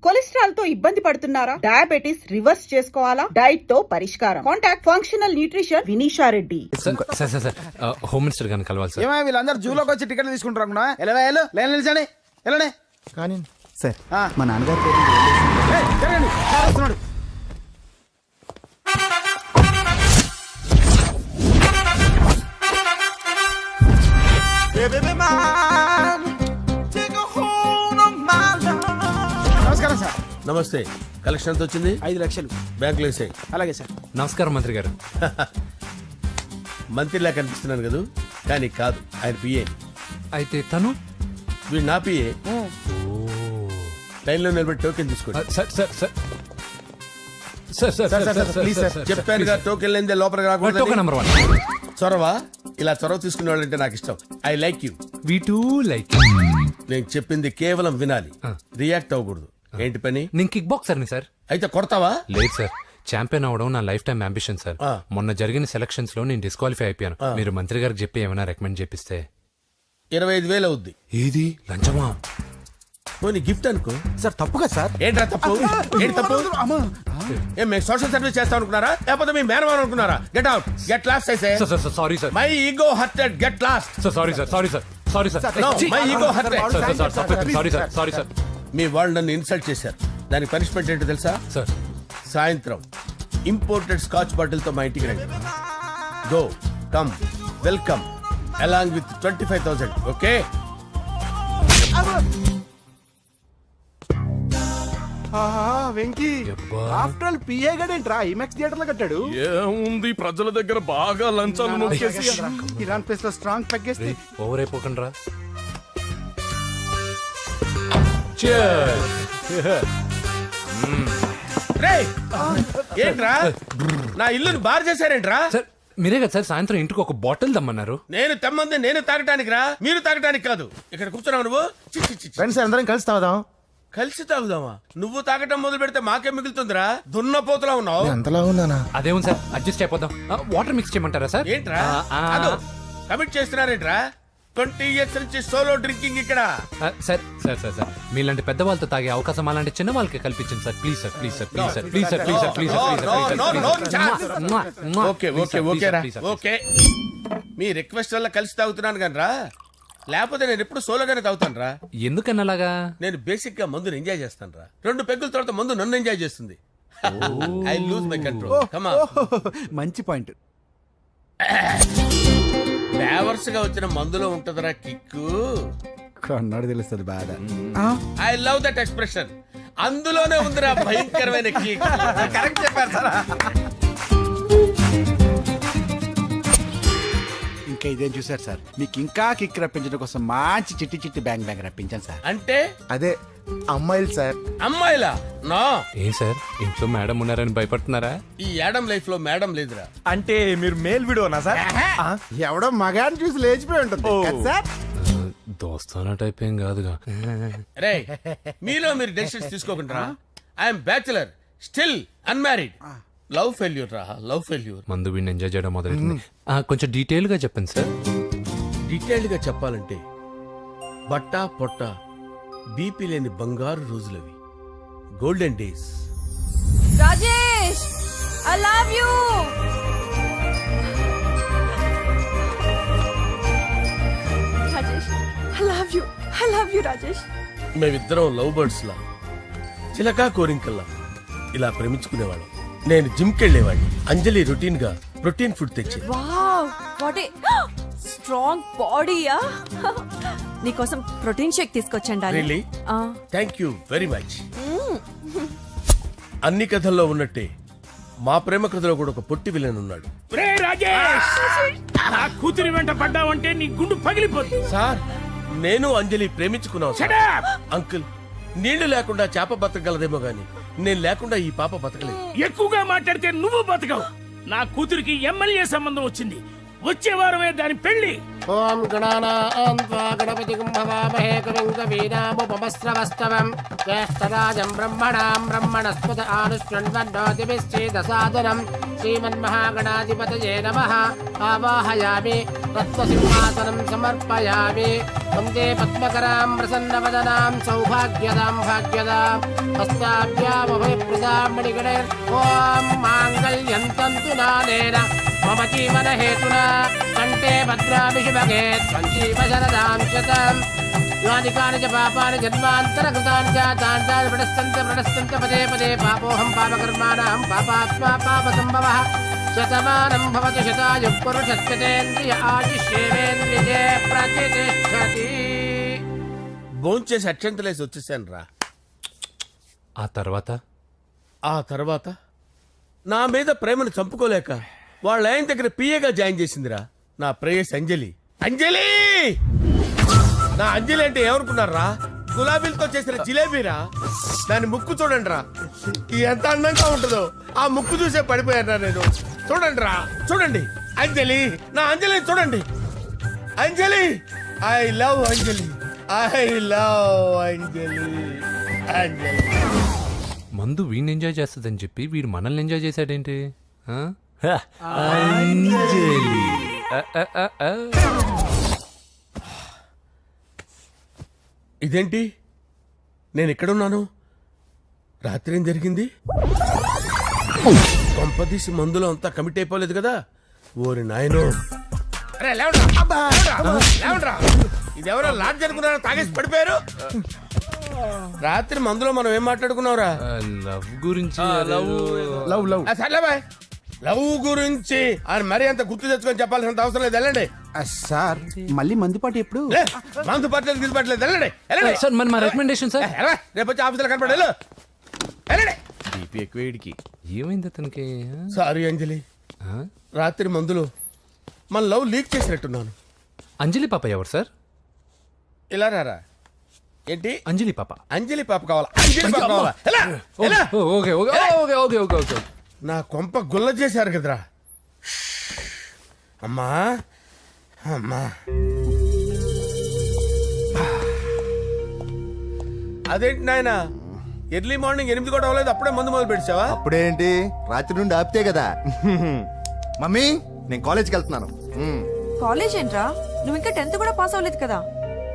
Cholesterol తో ఇబ్బంది పడుతున్నారా? డయాబెటిస్ రివర్స్ చేసుకోవాలా? డైట్ తో పరిష్కారం. Contact functional nutrition Vinisha Reddy. Sir home minister గారిని కలవాలి సార్. ఏమో వీళ్ళందరూ జూలోకి వచ్చి టికెట్లు తీసుకుంటారు అనుకున్నా. లైన్ నిలిచండి. వెళ్ళండి. కానీ సార్ మా నాన్నగారు జరగండి. సార్ వస్తున్నాడు. నమస్కారం సార్. నమస్తే. కలెక్షన్ ఎంత వచ్చింది? 5 లక్షలు బ్యాంకులో వేసాయి. అలాగే సార్. నమస్కారం మంత్రి గారు. మంత్రిలా కనిపిస్తున్నాను కదా, కానీ కాదు, ఆయన పిఏ. అయితే తను వీడు నా పిఏ. లైన్లో నిలబడి టోకెన్ తీసుకోండి. చెప్పానుగా, టోకెన్ లేదే లోపలికి రాకూడదు. నెంబర్ 1 చొరవ. ఇలా చొరవ తీసుకునే వాళ్ళంటే నాకు ఇష్టం. I like you. We two like. నేను చెప్పింది కేవలం వినాలి, రియాక్ట్ అవ్వకూడదు. ఏంటి పని? నేను కిక్ బాక్సర్ని సార్. అయితే కొడతావా? లేదు సార్, ఛాంపియన్ అవడం నా లైఫ్ టైం అంబిషన్ సార్. మొన్న జరిగిన సెలక్షన్స్ లో నేను డిస్క్వాలిఫై అయిపోయాను. మీరు మంత్రి గారికి చెప్పి ఏమైనా రికమెండ్ చేపిస్తే. 25,000 అవుద్ది. ఏది లంచమా? పోనీ గిఫ్ట్ అనుకో. సార్ తప్పుగా సార్. ఏంట్రా తప్పు? ఏంటి తప్పు? ఏం మేము సోషల్ సర్వీస్ చేస్తాం అనుకున్నారా, లేకపోతే మీ మేనమాన్ అనుకున్నారా? Get out, get lost. Sorry sir, my ego hurted, get lost. Sorry sir, sorry sir, sorry sir, my ego hurted. Sorry sir, sorry sir. మీ వాళ్ళు నన్ను ఇన్సల్ట్ చేశారు. దానికి పనిష్మెంట్ ఏంటో తెలుసా? సార్ సాయంత్రం ఇంపోర్టెడ్ స్కాచ్ బాటిల్ తో మా ఇంటికి రండి. Go come welcome along with 25,000. Okay? Venky after all PA గడేంట్రా ఇమెక్స్ థియేటర్ లో కట్టాడు. ఏముంది, ప్రజల దగ్గర బాగా లంచాలు నొక్కేసి ఇరాన్ ప్లేస్ లో స్ట్రాంగ్ తగ్గేస్తే ఓవర్ అయిపోకండి రా. రేయ్, ఏంట్రా నా ఇల్లుని బార్ చేశారేంట్రా? సార్ మీరే కదా సార్ సాయంత్రం ఇంటికి ఒక బాటిల్ దమ్మన్నారు. నేను తెమ్మంది నేను తాగటానికి రా, మీరు తాగటానికి కాదు. ఇక్కడ కూర్చున్నావు నువ్వు. ఫ్రెండ్స్ అందరం కలిసి తాగుదాం. కలిసి తాగుదామా? నువ్వు తాగటం మొదలు పెడితే మాకే మిగులుతుందిరా. దున్నపోతులా ఉన్నావు. ఎంతలా ఉన్నానా? అదేం సార్, అడ్జస్ట్ అయిపోదాం. వాటర్ మిక్స్ చేయమంటారా సార్? ఏంట్రా కమిట్ చేస్తున్నారేంట్రా? 20 years నుంచి సోలో డ్రింకింగ్ ఇక్కడ. సార్ సార్ సార్ సార్ మీలాంటి పెద్ద వాళ్ళతో తాగే అవకాశం అలాంటి చిన్న వాళ్ళకి కల్పించండి sir. Please sir, please sir, please sir, please sir, please sir, please sir. Okay okay okay రా, ఓకే. మీ రిక్వెస్ట్ వల్ల కలిసి తాగుతున్నాను కానీ రా, లేకపోతే నేను ఎప్పుడు సోలోగానే తాగుతాను రా. ఎందుకన్నా అలాగా? నేను బేసిక్ గా మందుని ఎంజాయ్ చేస్తాను రా. 2 పెగ్గుల తర్వాత మందు నన్ను ఎంజాయ్ చేస్తుంది. I lose my control. Come on. మంచి పాయింట్. ఫ్లేవర్స్ గా వచ్చిన మందులో ఉంటదరా కిక్కు. కన్నాడు తెలుస్తుంది బాధ. I love that expression. అందులోనే ఉందిరా భయంకరమైన కిక్. కరెక్ట్ చెప్పారు సార్. ఇంకా ఇదేం చూసారు సార్, మీకు ఇంకా కిక్ రప్పించడం కోసం మంచి చిట్టి చిట్టి బ్యాంగ్ బ్యాంగ్ రప్పించాను సార్. అంటే అదే అమ్మాయిలు సార్. అమ్మాయిలా? నో. ఏం సార్ ఇంట్లో మేడం ఉన్నారని భయపడుతున్నారా? ఈ యాడమ్ లైఫ్ లో మేడం లేదురా. అంటే మీరు మేల్ వీడియోనా సార్? ఎవడో మగాన్ని చూసి లేచిపోయి ఉంటుంది కదా సార్. దోస్తానా టైప్ ఏం కాదుగా. రే, మీలో మీరు డెసిషన్స్ తీసుకోకుండా. I'm bachelor, still unmarried. Love failure రా, లవ్ ఫెయిల్యూర్. మందు వీడిని ఎంజాయ్ చేయడం మొదలైంది. కొంచెం డీటెయిల్ గా చెప్పండి సార్. డీటెయిల్డ్ గా చెప్పాలంటే బట్టా పొట్ట బీపీ లేని బంగారు రోజులవి, golden days. Rajesh, I love you. Rajesh, I love you. I love you, Rajesh. మేమిద్దరం లవ్ బర్డ్స్ లా, చిలకా కోరింకల్లా ఇలా ప్రేమించుకునేవాళ్ళం. నేను జిమ్ కెళ్ళేవాడిని. అంజలి రొటీన్ గా ప్రోటీన్ ఫుడ్ తెచ్చి. వావ్, వాట్ ఏ స్ట్రాంగ్ బాడీయా. నీకోసం ప్రోటీన్ షేక్ తీసుకొచ్చండి. Really? Thank you very much. అన్ని కథల్లో ఉన్నట్టే మా ప్రేమ కథలో కూడా ఒక పొట్టి విలన్ ఉన్నాడు. కూతురి వెంట పడ్డావంటే నీ గుండు పగిలిపోతుంది సార్, నేను అంజలి ప్రేమించుకున్నాను సార్. అంకుల్, నీళ్లు లేకుండా చేప బతకగలదేమో గాని నేను లేకుండా ఈ పాప బతకలేదు. ఎక్కువగా మాట్లాడితే నువ్వు బతకవు. నా కూతురికి ఎమ్మెల్యే సంబంధం వచ్చింది. వచ్చే వారమే దాని పెళ్లి. ఓం గణపతి కుంభవామహే కవిం కవీనాముపమస్రవస్తవం జ్యేష్ఠరాజం బ్రహ్మణాం బ్రహ్మణస్పద ఆనుష్ణ్వన్నోతిభిశ్చేదసాదనం శ్రీమన్మహాగణాధిపతయే నమః. ఆవాహయామి తత్వసింహాసనం సమర్పయామి. వందే పద్మకరాం ప్రసన్నవదనాం సౌభాగ్యదాం భాగ్యదాం హస్తాభ్యామభయప్రదాం మణిగణే ఓం మాంగళ్యం తంతు నానేన మమ జీవన హేతునా కంఠే భద్రామి శుభగే సంజీవ శరదాం శతం యాని కాని చ పాపాని జన్మాంతరకృతాని చ తాని ప్రణశ్యంత పదే పదే పాపోహం పాపకర్మాణం పాపాత్మా పాపసంభవః శతమానం భవతి శతాయుః పురుషస్యతేంద్రియ ఆయుష్యేవేంద్రియే ప్రతిష్టతి. భోంచేసి అక్షంతలేసి వచ్చేసాను రా. ఆ తర్వాత ఆ తర్వాత నా మీద ప్రేమను చంపుకోలేక వాళ్ళ ఆయన దగ్గర పిఏగా జాయిన్ చేసిందిరా నా ప్రేయస్ అంజలి. అంజలి నా అంజలి అంటే ఏమనుకున్నారా? గులాబీలతో చేసిన జిలేబీరా. దాని ముక్కు చూడండి రా, ఎంత అందంగా ఉంటుందో. ఆ ముక్కు చూసే పడిపోయారా నేను. చూడండి రా, చూడండి అంజలి, నా అంజలి చూడండి. Anjali, I love Anjali, I love Anjali. Anjali మందు వీడిని ఎంజాయ్ చేస్తుందని చెప్పి వీడు మనల్ని ఎంజాయ్ చేశాడేంటి? ఆ? ఇదేంటి, నేను ఎక్కడున్నాను? రాత్రి ఏం జరిగింది? కొంపదీసి మందులో అంతా కమిట్ అయిపోలేదు కదా? ఓరి నాయనో. అరే లేవండ్రా, లేవండ్రా. ఇదెవరో లాడ్జ్ అనుకున్నారో తాగేసి పడిపోయారు. రాత్రి మందులో మనం ఏం మాట్లాడుకున్నావురా? లవ్ గురించి లవ్ లవ్ సర్లే బాయ్, లవ్ గురించి అని మరీ అంత గుర్తు తెచ్చుకొని చెప్పాల్సినంత అవసరం లేదు. వెళ్ళండి. సార్ మళ్ళీ మందుపాటి ఎప్పుడు? లే, మందు పట్టలేదు గిల్లు పట్టలేదు. వెళ్ళండి, వెళ్ళండి. సార్ మరి మా రికమెండేషన్ సార్. ఎలా? రేపు వచ్చి ఆఫీసులో కనపడి వెళ్ళు. వెళ్ళండి. ఏమైంది అతనికి? సారీ అంజలి, ఆ? రాత్రి మందులో మన లవ్ లీక్ చేసినట్టున్నాను. అంజలి పాప ఎవరు సార్? ఇలా రారా. ఏంటి? అంజలి పాప. అంజలి పాప కావాలా? అంజలి పాప కావాలా? ఎలా? ఎలా? Okay okay okay okay okay okay. నా కొంప గుల్ల చేశారు కదరా. అమ్మా అమ్మా, అదేంటి నాయన, ఎర్లీ మార్నింగ్ 8 కూడా అవ్వలేదు, అప్పుడే మందు మొదలు పెట్టావా? అప్పుడేంటి, రాత్రి నుండి ఆపితే కదా. మమ్మీ నేను కాలేజ్కి వెళ్తున్నాను. కాలేజ్ ఏంట్రా, నువ్వు ఇంకా 10th కూడా పాస్ అవ్వలేదు కదా.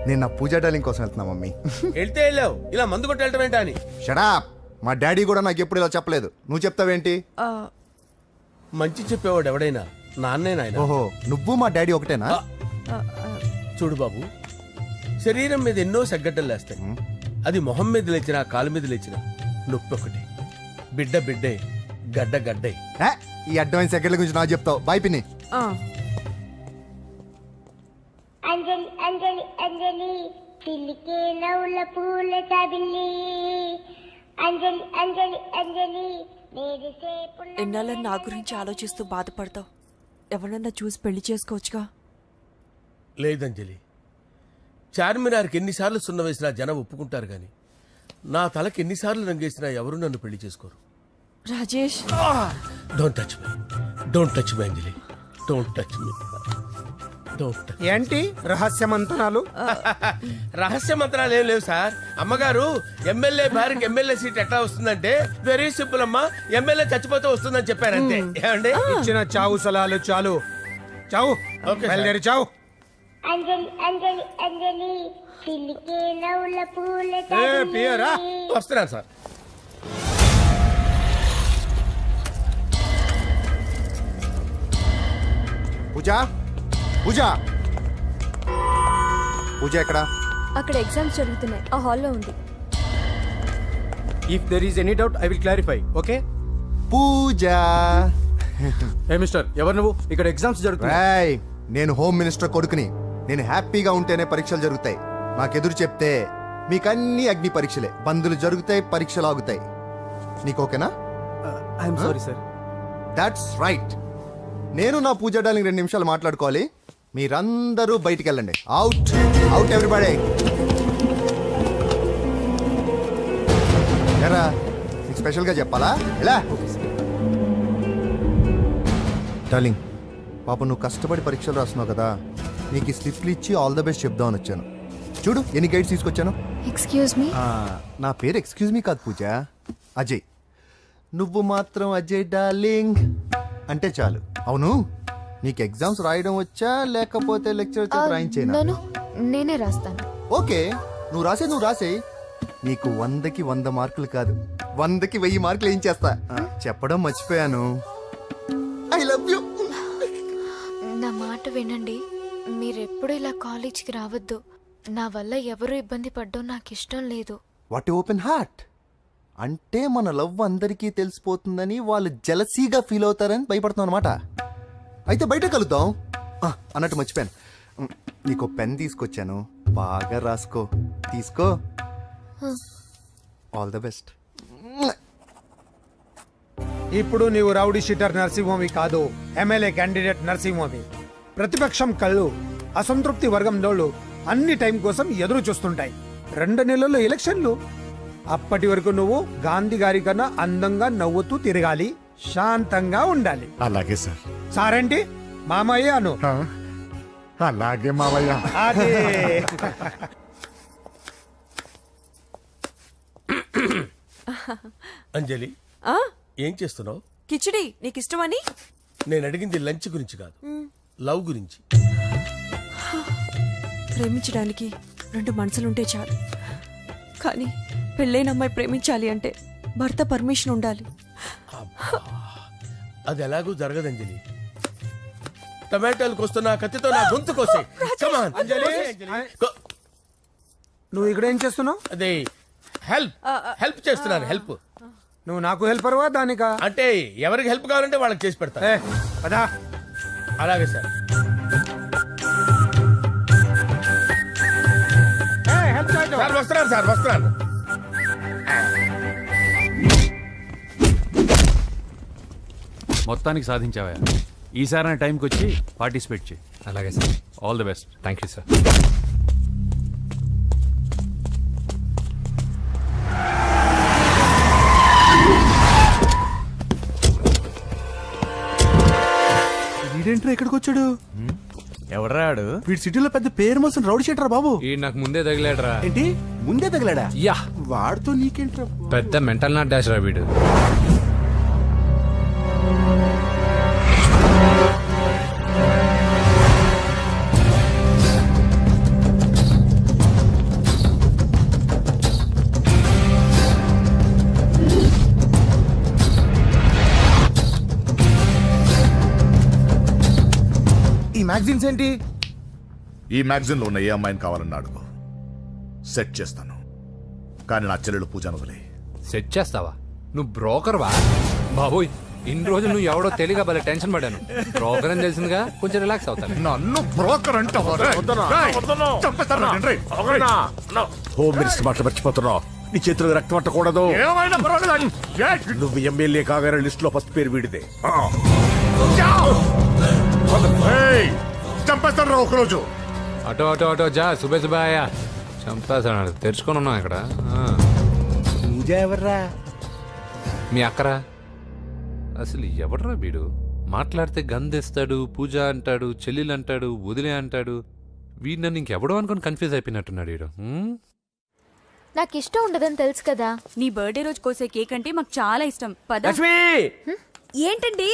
నేను నా పూజా డాలింగ్ కోసం వెళ్తున్నా మమ్మీ. వెళ్తే వెళ్ళావు, ఇలా మందు కొట్టి వెళ్ళటం ఏంటా అని. షడా, మా డాడీ కూడా నాకు ఎప్పుడు ఇలా చెప్పలేదు. నువ్వు చెప్తావేంటి? ఆ, మంచి చెప్పేవాడు ఎవడైనా నాన్నే నాయన. ఓహో, నువ్వు మా డాడీ ఒకటేనా? ఆ, ఆ, చూడు బాబు, శరీరం మీద ఎన్నో సగ్గడ్డలు లేస్తాయి. అది మొహం మీద లేచినా కాలు మీద లేచినా నొప్పి ఒకటి. బిడ్డ బిడ్డే, గడ్డ గడ్డే. ఏ, ఈ అడ్వాన్స్ సెకండ్ల గురించి నాకు చెప్తావు. బాయ్ పిన్ని. ఆ. అంజలి అంజలి అంజలి పిల్లికే నవ్వుల పూల తబిల్లి అంజలి అంజలి అంజలి నేరిసే పుల్ల. ఎన్నాళ్ళని నా గురించి ఆలోచిస్తూ బాధపడతావు. ఎవరన్నా చూసి పెళ్లి చేసుకోవచ్చుగా. లేదంజలి, చార్మినార్కి ఎన్నిసార్లు సున్న వేసినా జనం ఒప్పుకుంటారు గాని నా తలకి ఎన్నిసార్లు రంగేసినా ఎవరు నన్ను పెళ్లి చేసుకోరు. Rajesh, don't touch me, don't touch me Anjali, don't touch me, don't touch. ఏంటి రహస్య మంతనాలు? రహస్య మంత్రాలు ఏం లేవు సార్. అమ్మగారు ఎమ్మెల్యే భార్యకి ఎమ్మెల్యే సీట్ ఎట్లా వస్తుందంటే వెరీ సింపుల్ అమ్మా, ఎమ్మెల్యే చచ్చిపోతే వస్తుందని చెప్పారు అంతే. ఏమండి? ఇచ్చిన చావు సలాలు చాలు. చావు, ఓకే సార్. బయలుదేరి చావు. అంజలి అంజలి అంజలి పిల్లికే నవ్వుల పూల పియరా? తబిల్లి వస్తున్నాను సార్. పూజ, పూజ, పూజ ఎక్కడ? అక్కడ ఎగ్జామ్స్ జరుగుతున్నాయి, ఆ హాల్లో ఉంది. If there is any doubt I will clarify. Okay Pooja. ఏ మిస్టర్, ఎవరు నువ్వు? ఇక్కడ ఎగ్జామ్స్ జరుగుతున్నాయి. రాయ్, నేను హోమ్ మినిస్టర్ కొడుకుని. నేను హ్యాపీగా ఉంటేనే పరీక్షలు జరుగుతాయి. నాకెదురు చెప్తే మీకన్నీ అగ్ని పరీక్షలే. బందులు జరుగుతాయి, పరీక్షలు ఆగుతాయి. నీకు ఓకేనా? I'm sorry sir. That's right. నేను నా పూజ డార్లింగ్ 2 నిమిషాలు మాట్లాడుకోవాలి. మీరందరూ బయటికి వెళ్ళండి. Out, out everybody. ఎరా, నీకు స్పెషల్గా చెప్పాలా? ఇలా డార్లింగ్, పాప నువ్వు కష్టపడి పరీక్షలు రాస్తున్నావు కదా, నీకు ఈ స్లిప్లు ఇచ్చి ఆల్ ద బెస్ట్ చెప్దామని వచ్చాను. చూడు ఎన్ని గైడ్స్ తీసుకొచ్చాను. Excuse me. నా పేరు ఎక్స్క్యూజ్ మీ కాదు పూజ, అజయ్. నువ్వు మాత్రం అజయ్ డార్లింగ్ అంటే చాలు. అవును, నీకు ఎగ్జామ్స్ రాయడం వచ్చా లేకపోతే లెక్చర్ చేసి రాయించేనా? నన్ను నేనే రాస్తాను. ఓకే, నువ్వు రాసే నీకు 100కి 100 మార్కులు కాదు, 100కి 1000 మార్కులు ఏం చేస్తా. చెప్పడం మర్చిపోయాను, ఐ లవ్ యూ. నా మాట వినండి, మీరెప్పుడు ఇలా కాలేజ్కి రావద్దు. నా వల్ల ఎవరు ఇబ్బంది పడ్డం నాకు ఇష్టం లేదు. వాట్ ఓపెన్ హార్ట్ అంటే మన లవ్ అందరికీ తెలిసిపోతుందని వాళ్ళు జలసీగా ఫీల్ అవుతారని భయపడుతున్నాం అనమాట. అయితే బయట కలుద్దాం. అన్నట్టు మర్చిపోయాను, నీకు పెన్ తీసుకొచ్చాను, బాగా రాసుకో. తీసుకో. All the best. ఇప్పుడు నీవు రౌడీ షీటర్ నరసింహవి కాదు, ఎమ్మెల్యే క్యాండిడేట్ నరసింహవి. ప్రతిపక్షం కళ్ళు, అసంతృప్తి వర్గం డోళ్ళు అన్ని టైం కోసం ఎదురు చూస్తుంటాయి. 2 నెలల్లో ఎలక్షన్లు. అప్పటి వరకు నువ్వు గాంధీ గారి కన్నా అందంగా నవ్వుతూ తిరగాలి, శాంతంగా ఉండాలి. అలాగే సార్. సారేంటి మామయ్య అను. అలాగే మావయ్య. అదే. అంజలి, ఏం చేస్తున్నావు? కిచిడి నీకు ఇష్టమని. నేను అడిగింది లంచ్ గురించి కాదు, లవ్ గురించి. ప్రేమించడానికి 2 మనసులుంటే చాలు, కానీ పెళ్ళైన అమ్మాయి ప్రేమించాలి అంటే భర్త పర్మిషన్ ఉండాలి. అది ఎలాగూ జరగదు అంజలి. టమాటాలకు వస్తున్న కత్తితో నా గొంతు కోసే. అంజలి, నువ్వు ఇక్కడ ఏం చేస్తున్నావు? అదే హెల్ప్ చేస్తున్నాను. హెల్ప్. నువ్వు నాకు హెల్పర్వా దానికా? అంటే ఎవరికి హెల్ప్ కావాలంటే వాళ్ళకి చేసి పెడతా. పదా. అలాగే సార్. సార్ వస్తున్నాను, సార్ వస్తున్నాను. మొత్తానికి సాధించావా? ఈసారి టైంకి వచ్చి పార్టిసిపేట్ చేయి. అలాగే sir. All the best. Thank you sir. వీడేంట్రా ఇక్కడికి వచ్చాడు? ఎవడ్రాడు? వీడి సిటీలో పెద్ద పేరు మోసిన రౌడీ షీటర్ బాబు. ఈ నాకు ముందే తగిలాడరా. ఏంటి ముందే తగిలాడా? యా, వాడితో నీకేంట్రా? పెద్ద మెంటల్ నాట్ డాష్ రా వీడు. ఈ మ్యాగజైన్స్ ఏంటి? ఈ మ్యాగజైన్ లో ఉన్న ఏ అమ్మాయిని కావాలని అడుగు, సెట్ చేస్తాను. కానీ నా చెల్లెలు పూజను వదిలే. సెట్ చేస్తావా? నువ్వు బ్రోకర్ వా? బాబోయ్, ఇన్ని రోజులు నువ్వు ఎవడో తెలియక భలే టెన్షన్ పడ్డాను. బ్రోకర్ అని తెలిసిందిగా కొంచెం రిలాక్స్ అవుతాను. నన్ను బ్రోకర్ అంటావా? హోమ్ మినిస్టర్ మాట మర్చిపోతున్నావు. నీ చేతిలో రక్తం పట్టకూడదు. నువ్వు ఎమ్మెల్యే కాగానే లిస్ట్ లో ఫస్ట్ పేరు వీడితే. చంపేస్తాను రా ఒకరోజు. ఆటో ఆటో ఆటో జా, సుబే సుబాయా. చంపేస్తాడు. తెరుచుకొని ఉన్నాం ఇక్కడ. పూజ ఎవర్రా? మీ అక్కరా? అసలు ఎవడరా వీడు? మాట్లాడితే గంధేస్తాడు, పూజ అంటాడు, చెల్లెలు అంటాడు, వదిలే అంటాడు. వీడు నన్ను ఇంకెవడో అనుకుని కన్ఫ్యూజ్ అయిపోయినట్టున్నాడు వీడు. నాకు ఇష్టం ఉండదని తెలుసు కదా. నీ బర్త్డే రోజు కోసే కేక్ అంటే మాకు చాలా ఇష్టం. పద. ఏంటండి?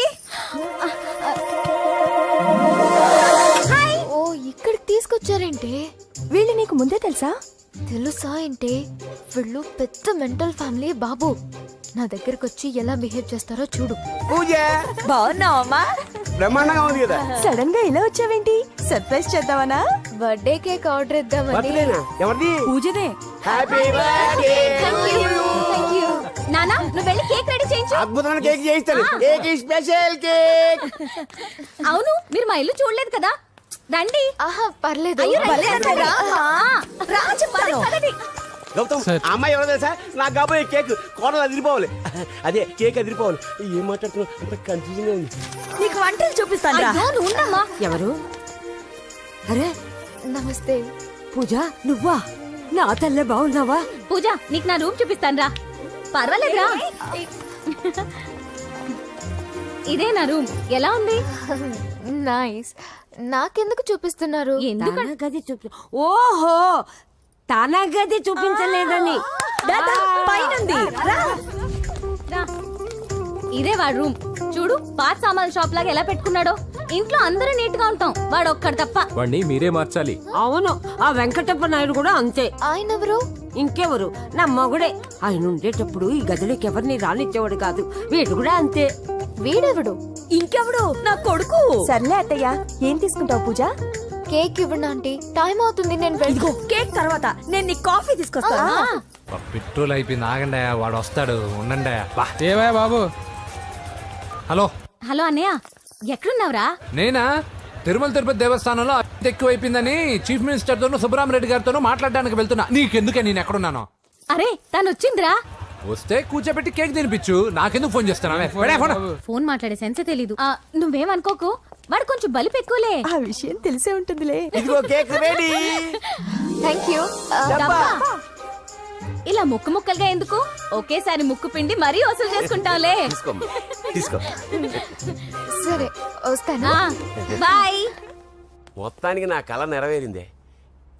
ఓ, ఇక్కడికి తీసుకొచ్చారేంటి? వీళ్ళు నీకు ముందే తెలుసా? తెలుసా ఏంటి? వీళ్ళు పెద్ద మెంటల్ ఫ్యామిలీ బాబు. నా దగ్గరకు వచ్చి ఎలా బిహేవ్ చేస్తారో చూడు. పూజ బాగున్నావమ్మా? బ్రహ్మాండంగా ఉంది కదా. సడన్ గా ఇలా వచ్చావేంటి? సర్ప్రైజ్ చేద్దామనా? బర్త్డే కేక్ ఆర్డర్ ఇద్దామని. ఎవరిది? పూజదే. Happy birthday. Thank you. నానా, నువ్వు వెళ్ళి కేక్ రెడీ చేయించు. అద్భుతమైన కేక్ చేయిస్తాను. Cake special cake. అవును, మీరు మా ఇల్లు చూడలేదు కదా, రండి. ఆహా, పర్లేదు. గౌతమ్, అమ్మాయి ఎవరో తెలుసా? నాకు కాబోయే కేక్ కోడలు అదిరిపోవాలి. అదే కేక్ అదిరిపోవాలి. ఏం మాట్లాడుతున్నావు? అంత కన్ఫ్యూజన్ గా ఉంది. నీకు వంటలు చూపిస్తాను. ఎవరు? అరే నమస్తే. పూజ, నువ్వా? నా తల్లే బాగున్నావా? పూజ, నీకు నా రూమ్ చూపిస్తాను రా. పర్వాలేదురా. ఇదే నా రూమ్. ఎలా ఉంది? నైస్. నాకెందుకు చూపిస్తున్నారు? గది చూపి. ఓహో, తన గది చూపించలేదని. పైనుంది. ఇదే వాడు రూమ్. చూడు, పాత సామాన్ షాప్ లాగా ఎలా పెట్టుకున్నాడో. ఇంట్లో అందరూ నీట్ గా ఉంటాం వాడు ఒక్కడు తప్ప. వాడిని మీరే మార్చాలి. అవును, ఆ వెంకటప్ప నాయుడు కూడా అంతే. ఆయన ఎవరు? ఇంకెవరు, నా మొగుడే. ఆయన ఉండేటప్పుడు ఈ గదిలోకి ఎవరిని రానిచ్చేవాడు కాదు. వీడు కూడా అంతే. వీడెవడు? ఇంకెవడు, నా కొడుకు. సర్లే అత్తయ్య, ఏం తీసుకుంటావు పూజ? కేక్ ఇవ్వండి ఆంటీ, టైం అవుతుంది. నేను ఇదిగో కేక్ తర్వాత నేను నీ కాఫీ తీసుకొస్తాను. పెట్రోల్ అయిపోయింది, ఆగండి, వాడు వస్తాడు, ఉండండి. ఏవా బాబు? హలో హలో అన్నయ్య, ఎక్కడున్నావురా? నేనా తిరుమల తిరుపతి దేవస్థానంలో అత్యంత ఎక్కువైపోయిందని చీఫ్ మినిస్టర్ తోనూ సుబ్బరామరెడ్డి గారితోనూ మాట్లాడడానికి వెళ్తున్నా. నీకెందుకే నేను ఎక్కడున్నాను? అరే తను వచ్చిందిరా. వస్తే కూర్చోబెట్టి కేక్ తినిపించు, నాకెందుకు ఫోన్ చేస్తున్నావే? ఫోన్ మాట్లాడే సెన్సే తెలీదు. నువ్వేమనుకోకు, వాడు కొంచెం బలిపు ఎక్కువలే. ఆ విషయం తెలిసే ఉంటుందిలే. ఇదిగో కేక్ రెడీ. Thank you. ఇలా ముక్కు ముక్కలుగా ఎందుకు, ఒకేసారి ముక్కు పిండి మరీ వసూలు చేసుకుంటావులే. తీసుకో. సరే వస్తానా? బాయ్. మొత్తానికి నా కళ నెరవేరిందే.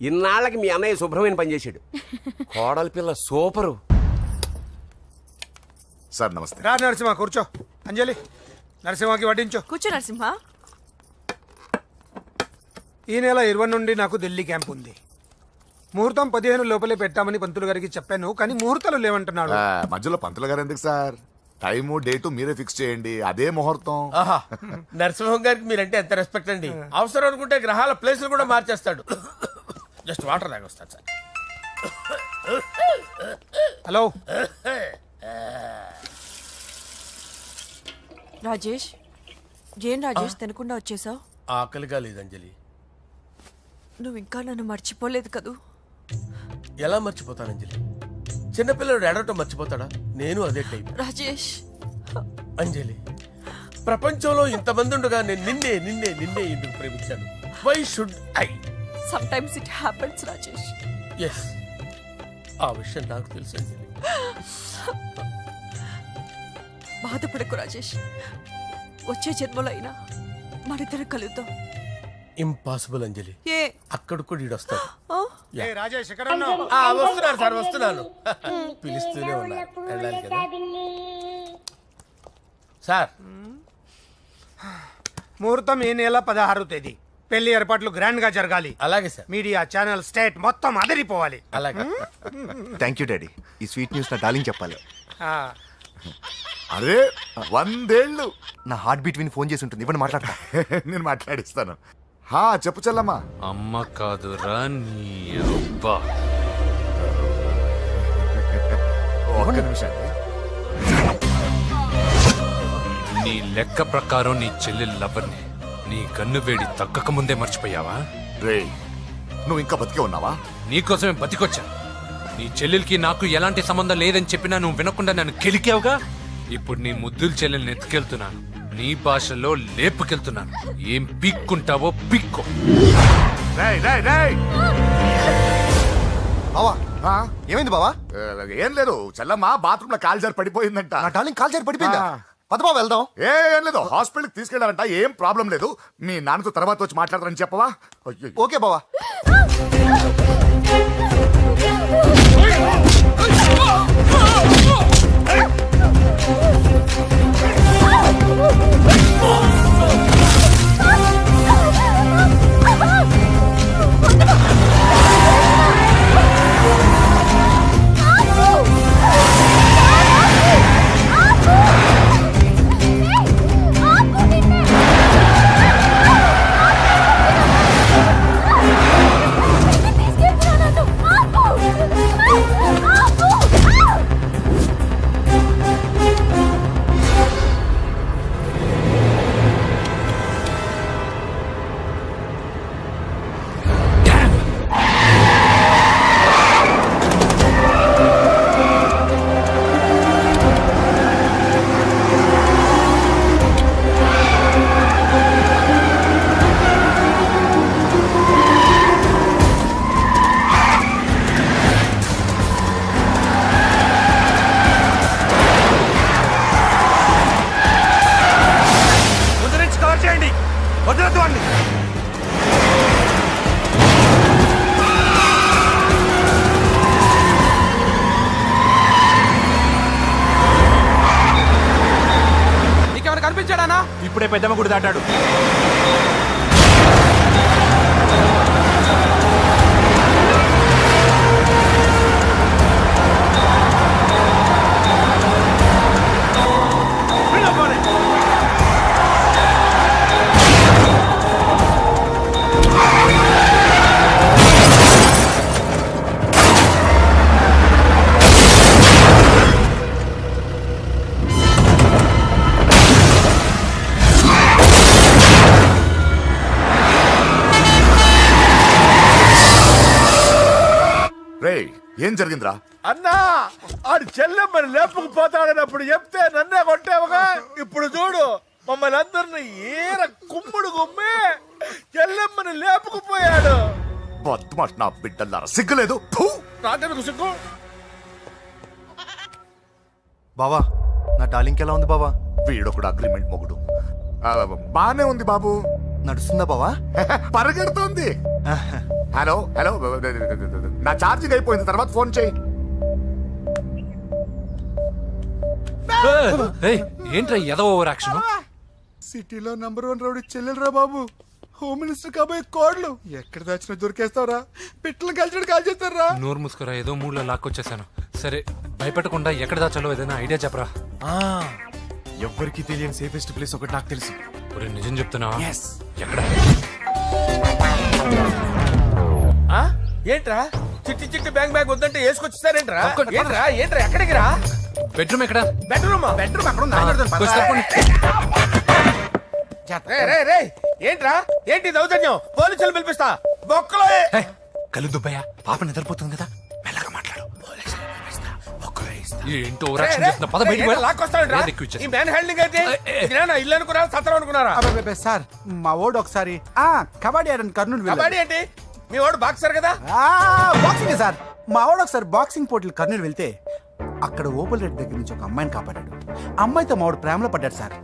ఇన్నాళ్ళకి మీ అన్నయ్య శుభ్రమైన పనిచేశాడు. కోడలి పిల్ల సూపరు. సార్ నమస్తే. రా నరసింహ, కూర్చో. అంజలి, నరసింహకి వడ్డించు. కూర్చో నరసింహ. ఈ నెల 20 నుండి నాకు ఢిల్లీ క్యాంప్ ఉంది. ముహూర్తం 15 లోపలే పెట్టామని పంతులు గారికి చెప్పాను, కానీ ముహూర్తాలు లేవంటున్నాడు. మధ్యలో పంతులు గారు ఎందుకు సార్? టైము డేటు మీరే ఫిక్స్ చేయండి, అదే ముహూర్తం. ఆహా, నరసింహం గారికి మీరంటే ఎంత రెస్పెక్ట్ అండి. అవసరం అనుకుంటే గ్రహాల ప్లేసులు కూడా మార్చేస్తాడు. జస్ట్ వాటర్ తాగొస్తాడు సార్. హలో రాజేష్, ఏం రాజేష్ తినకుండా వచ్చేసావు? ఆకలిగా లేదు అంజలి. నువ్వు ఇంకా నన్ను మర్చిపోలేదు కదూ? ఎలా మర్చిపోతాను అంజలి? చిన్నపిల్లడు ఏడవటం మర్చిపోతాడా? నేను అదే టైప్. రాజేష్, అంజలి, ప్రపంచంలో ఇంతమంది ఉండగా నేను నిన్నే నిన్నే నిన్నే ఎందుకు ప్రేమించాను? Why should I? Sometimes it happens Rajesh. Yes, ఆ విషయం నాకు తెలుసు అంజలి. బాధపడకు రాజేష్, వచ్చే జన్మలో అయినా మనిద్దరం కలుద్దాం. ఇంపాసిబుల్ అంజలి. ఏ అక్కడ కూడా ఈడొస్తాడు. ఏ రాజేష్, ఎక్కడ ఉన్నావు? వస్తున్నాను సార్, వస్తున్నాను. పిలుస్తూనే ఉన్నారు, వెళ్ళాలి కదా సార్. ముహూర్తం ఈ నెల 16వ తేదీ. పెళ్లి ఏర్పాట్లు గ్రాండ్ గా జరగాలి. అలాగే సార్. మీడియా ఛానల్ స్టేట్ మొత్తం అదిరిపోవాలి. అలాగే. Thank you daddy. ఈ స్వీట్ న్యూస్ నా డార్లింగ్ చెప్పాలి. ఆ, అరే 100 ఏళ్ళు. నా హార్ట్ బీట్ విని ఫోన్ చేసి ఉంటుంది, ఇవ్వండి మాట్లాడతా. నేను మాట్లాడిస్తాను. చెప్పు చెల్లమ్మా. అమ్మ కాదురా నీ అబ్బా. ఒక్క నిమిషం. నీ లెక్క ప్రకారం నీ చెల్లెలు లవర్ని నీ కన్ను వేడి తగ్గక ముందే మర్చిపోయావా? రే, నువ్వు ఇంకా బతికే ఉన్నావా? నీకోసమే బతికొచ్చా. నీ చెల్లెలకి నాకు ఎలాంటి సంబంధం లేదని చెప్పినా నువ్వు వినకుండా నన్ను కెలికావుగా. ఇప్పుడు నీ ముద్దుల చెల్లెల్ని ఎత్తుకెళ్తున్నాను, నీ భాషలో లేపుకెళ్తున్నాను. ఏం పీక్కుంటావో పీక్కో. రేయ్, రేయ్, రేయ్. బావా, ఏమైంది బావా? ఏం లేదు, చెల్లమ్మ బాత్రూమ్ లో కాలు జారి పడిపోయిందంట. నా డార్లింగ్ కాల్ చేరి పడిపోయిందా? పద బావ వెళ్దాం. ఏం లేదు, హాస్పిటల్కి తీసుకెళ్ళాలంట. ఏం ప్రాబ్లం లేదు, మీ నాన్నతో తర్వాత వచ్చి మాట్లాడతారని చెప్పవా? ఓకే బావా. నానా ఇప్పుడే పెద్దమ్మ గుడి దాటాడు. రే ఏం జరిగిందిరా? అన్నా ఆడు చెల్లెమ్మని లేపుకుపోతాడనప్పుడు చెప్తే నన్నే కొట్టావుగా. ఇప్పుడు చూడు మమ్మల్ని అందరిని ఏర కుమ్ముడు గుమ్మి చెల్లెమ్మని లేపుకుపోయాడు. బద్మాష్ నా బిడ్డల్లారా, సిగ్గులేదు? ఫు! నాకెందుకు సిగ్గు? బావా నా డార్లింగ్ ఎలా ఉంది బావా? వీడొకడు అగ్రిమెంట్ మొగుడు. బానే ఉంది బాబు. నడుస్తుందా బావా? పరిగెడుతోంది. హలో హలో, నా ఛార్జింగ్ అయిపోయింది, తర్వాత ఫోన్ చేయి. ఏంట్రా ఎదో ఓవర్ యాక్షన్? సిటీలో నంబర్ 1 రౌడీ చెల్లెలరా బాబు. హోమ్ మినిస్టర్ కాబోయే కోడ్లు ఎక్కడ దాచినా దొరికేస్తావరా? పిట్టలు కలిసి కాల్ చేస్తారా? నోరు మూసుకురా, ఏదో మూడ్లో లాక్కొచ్చేసాను. సరే భయపెట్టకుండా ఎక్కడ దాచాలో ఏదైనా ఐడియా చెప్పరా. ఎవ్వరికి తెలియని సేఫెస్ట్ ప్లేస్ ఒకటి నాకు తెలుసు. ఒరే నిజం చెప్తున్నావా? ఎక్కడ? ఆ? ఏంట్రా చిట్టి చిట్టి బ్యాంక్ బ్యాగ్ వద్దంటే వేసుకొచ్చేసారేంట్రా? ఏంట్రా ఏంట్రా ఎక్కడికి రా? బెడ్రూమ్ ఎక్కడ? బెడ్రూమ్ అక్కడ ఉంది. కొంచెం తప్పండి. ఏంట్రా ఏంటి దౌర్జన్యం? పోలీసులు పిలిపిస్తా. బొక్కలో కళ్ళు దుబ్బయ్యా, పాప నిద్రపోతుంది కదా, మెల్లగా మాట్లాడు. ఏంటో ఓవర్ యాక్షన్ చేస్తున్నా, పద బయటికి వెళ్ళు. లాక్కొస్తాడు ఏది ఎక్కువ ఇచ్చేసి. ఈ మ్యాన్ హ్యాండింగ్ అయితే ఇదేనా ఇల్లు అనుకున్నారా సత్రం అనుకున్నారా? అబ్బే సార్ మా ఓడు ఒకసారి కబడ్డీ ఆడని కర్నూలు కబడ్డీ ఏంటి? మీ వాడు బాక్సర్ కదా? Boxing sir. మా ఓడు ఒకసారి బాక్సింగ్ పోటీలు కర్నూలు వెళ్తే అక్కడ ఓపెల్ రెడ్డి దగ్గర నుంచి ఒక అమ్మాయిని కాపాడాడు. అమ్మాయితో మావాడు ప్రేమలో పడ్డాడు సార్.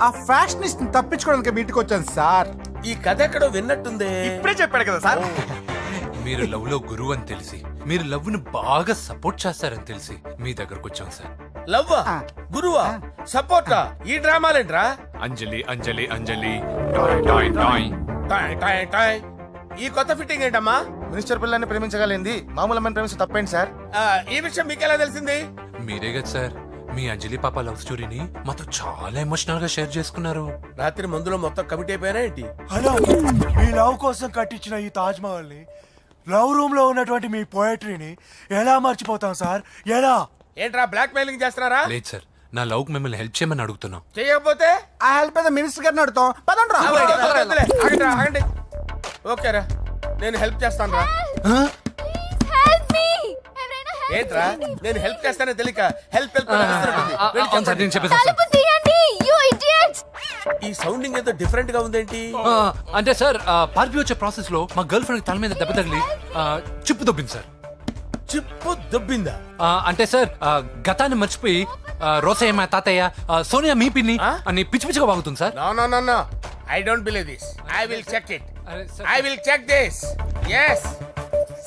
ఆ ఫ్యాషనిస్ట్ తప్పించుకోవడానికి మీటికి వచ్చాను సార్. ఈ కథ ఎక్కడో విన్నట్టుంది. ఇప్పుడే చెప్పాడు కదా సార్. మీరు లవ్ లో గురువు అని తెలిసి, మీరు లవ్ ను బాగా సపోర్ట్ చేస్తారని తెలిసి మీ దగ్గరకు వచ్చాం సార్. లవ్వా గురువా సపోర్టా? ఈ డ్రామాలేంట్రా? Anjali Anjali Anjali toy toy toy. Toy toy toy. ఈ కొత్త ఫిట్టింగ్ ఏంటమ్మా? మినిస్టర్ పిల్లని ప్రేమించగలిగింది మామూలు అమ్మని ప్రేమించి తప్పేంటి సార్? ఈ విషయం మీకెలా తెలిసింది? మీరే కదా సార్ మీ అంజలి పాప లవ్ స్టోరీని మాతో చాలా ఎమోషనల్ గా షేర్ చేసుకున్నారు. రాత్రి మందులో మొత్తం కమిటీ అయిపోయినా ఏంటి? హలో, మీ లవ్ కోసం కట్టించిన ఈ తాజ్ మహల్ ని, లవ్ రూమ్ లో ఉన్నటువంటి మీ పోయట్రీని ఎలా మర్చిపోతాం సార్? ఎలా? ఏంట్రా బ్లాక్ మెయిలింగ్ చేస్తున్నారా? లేదు సార్, నా లవ్ కు మిమ్మల్ని హెల్ప్ చేయమని అడుగుతున్నాం. చేయకపోతే ఆ హెల్ప్ ఏదో మినిస్టర్ గారిని అడుగుతాం. పదండి రా. వద్దులే, ఆగండి రా, ఆగండి. ఓకేరా, నేను హెల్ప్ చేస్తాను రా. ఏంట్రా నేను హెల్ప్ చేస్తానే తెలియక హెల్ప్ హెల్ప్ అవును సార్, నేను చెప్పేసాను సార్. ఈ సౌండింగ్ ఏదో డిఫరెంట్ గా ఉందేంటి? అంటే సార్ పార్టీ వచ్చే ప్రాసెస్ లో మా గర్ల్ ఫ్రెండ్ తల మీద దెబ్బ తగిలి చిప్పు దొబ్బింది సార్. చిప్పు దొబ్బిందా? అంటే సార్ గతాన్ని మర్చిపోయి రోసయ్య మా తాతయ్య, సోనియా మీ పిన్ని అని పిచ్చి పిచ్చిగా బాగుతుంది sir. No I don't believe this. I will check it. I will check this. yes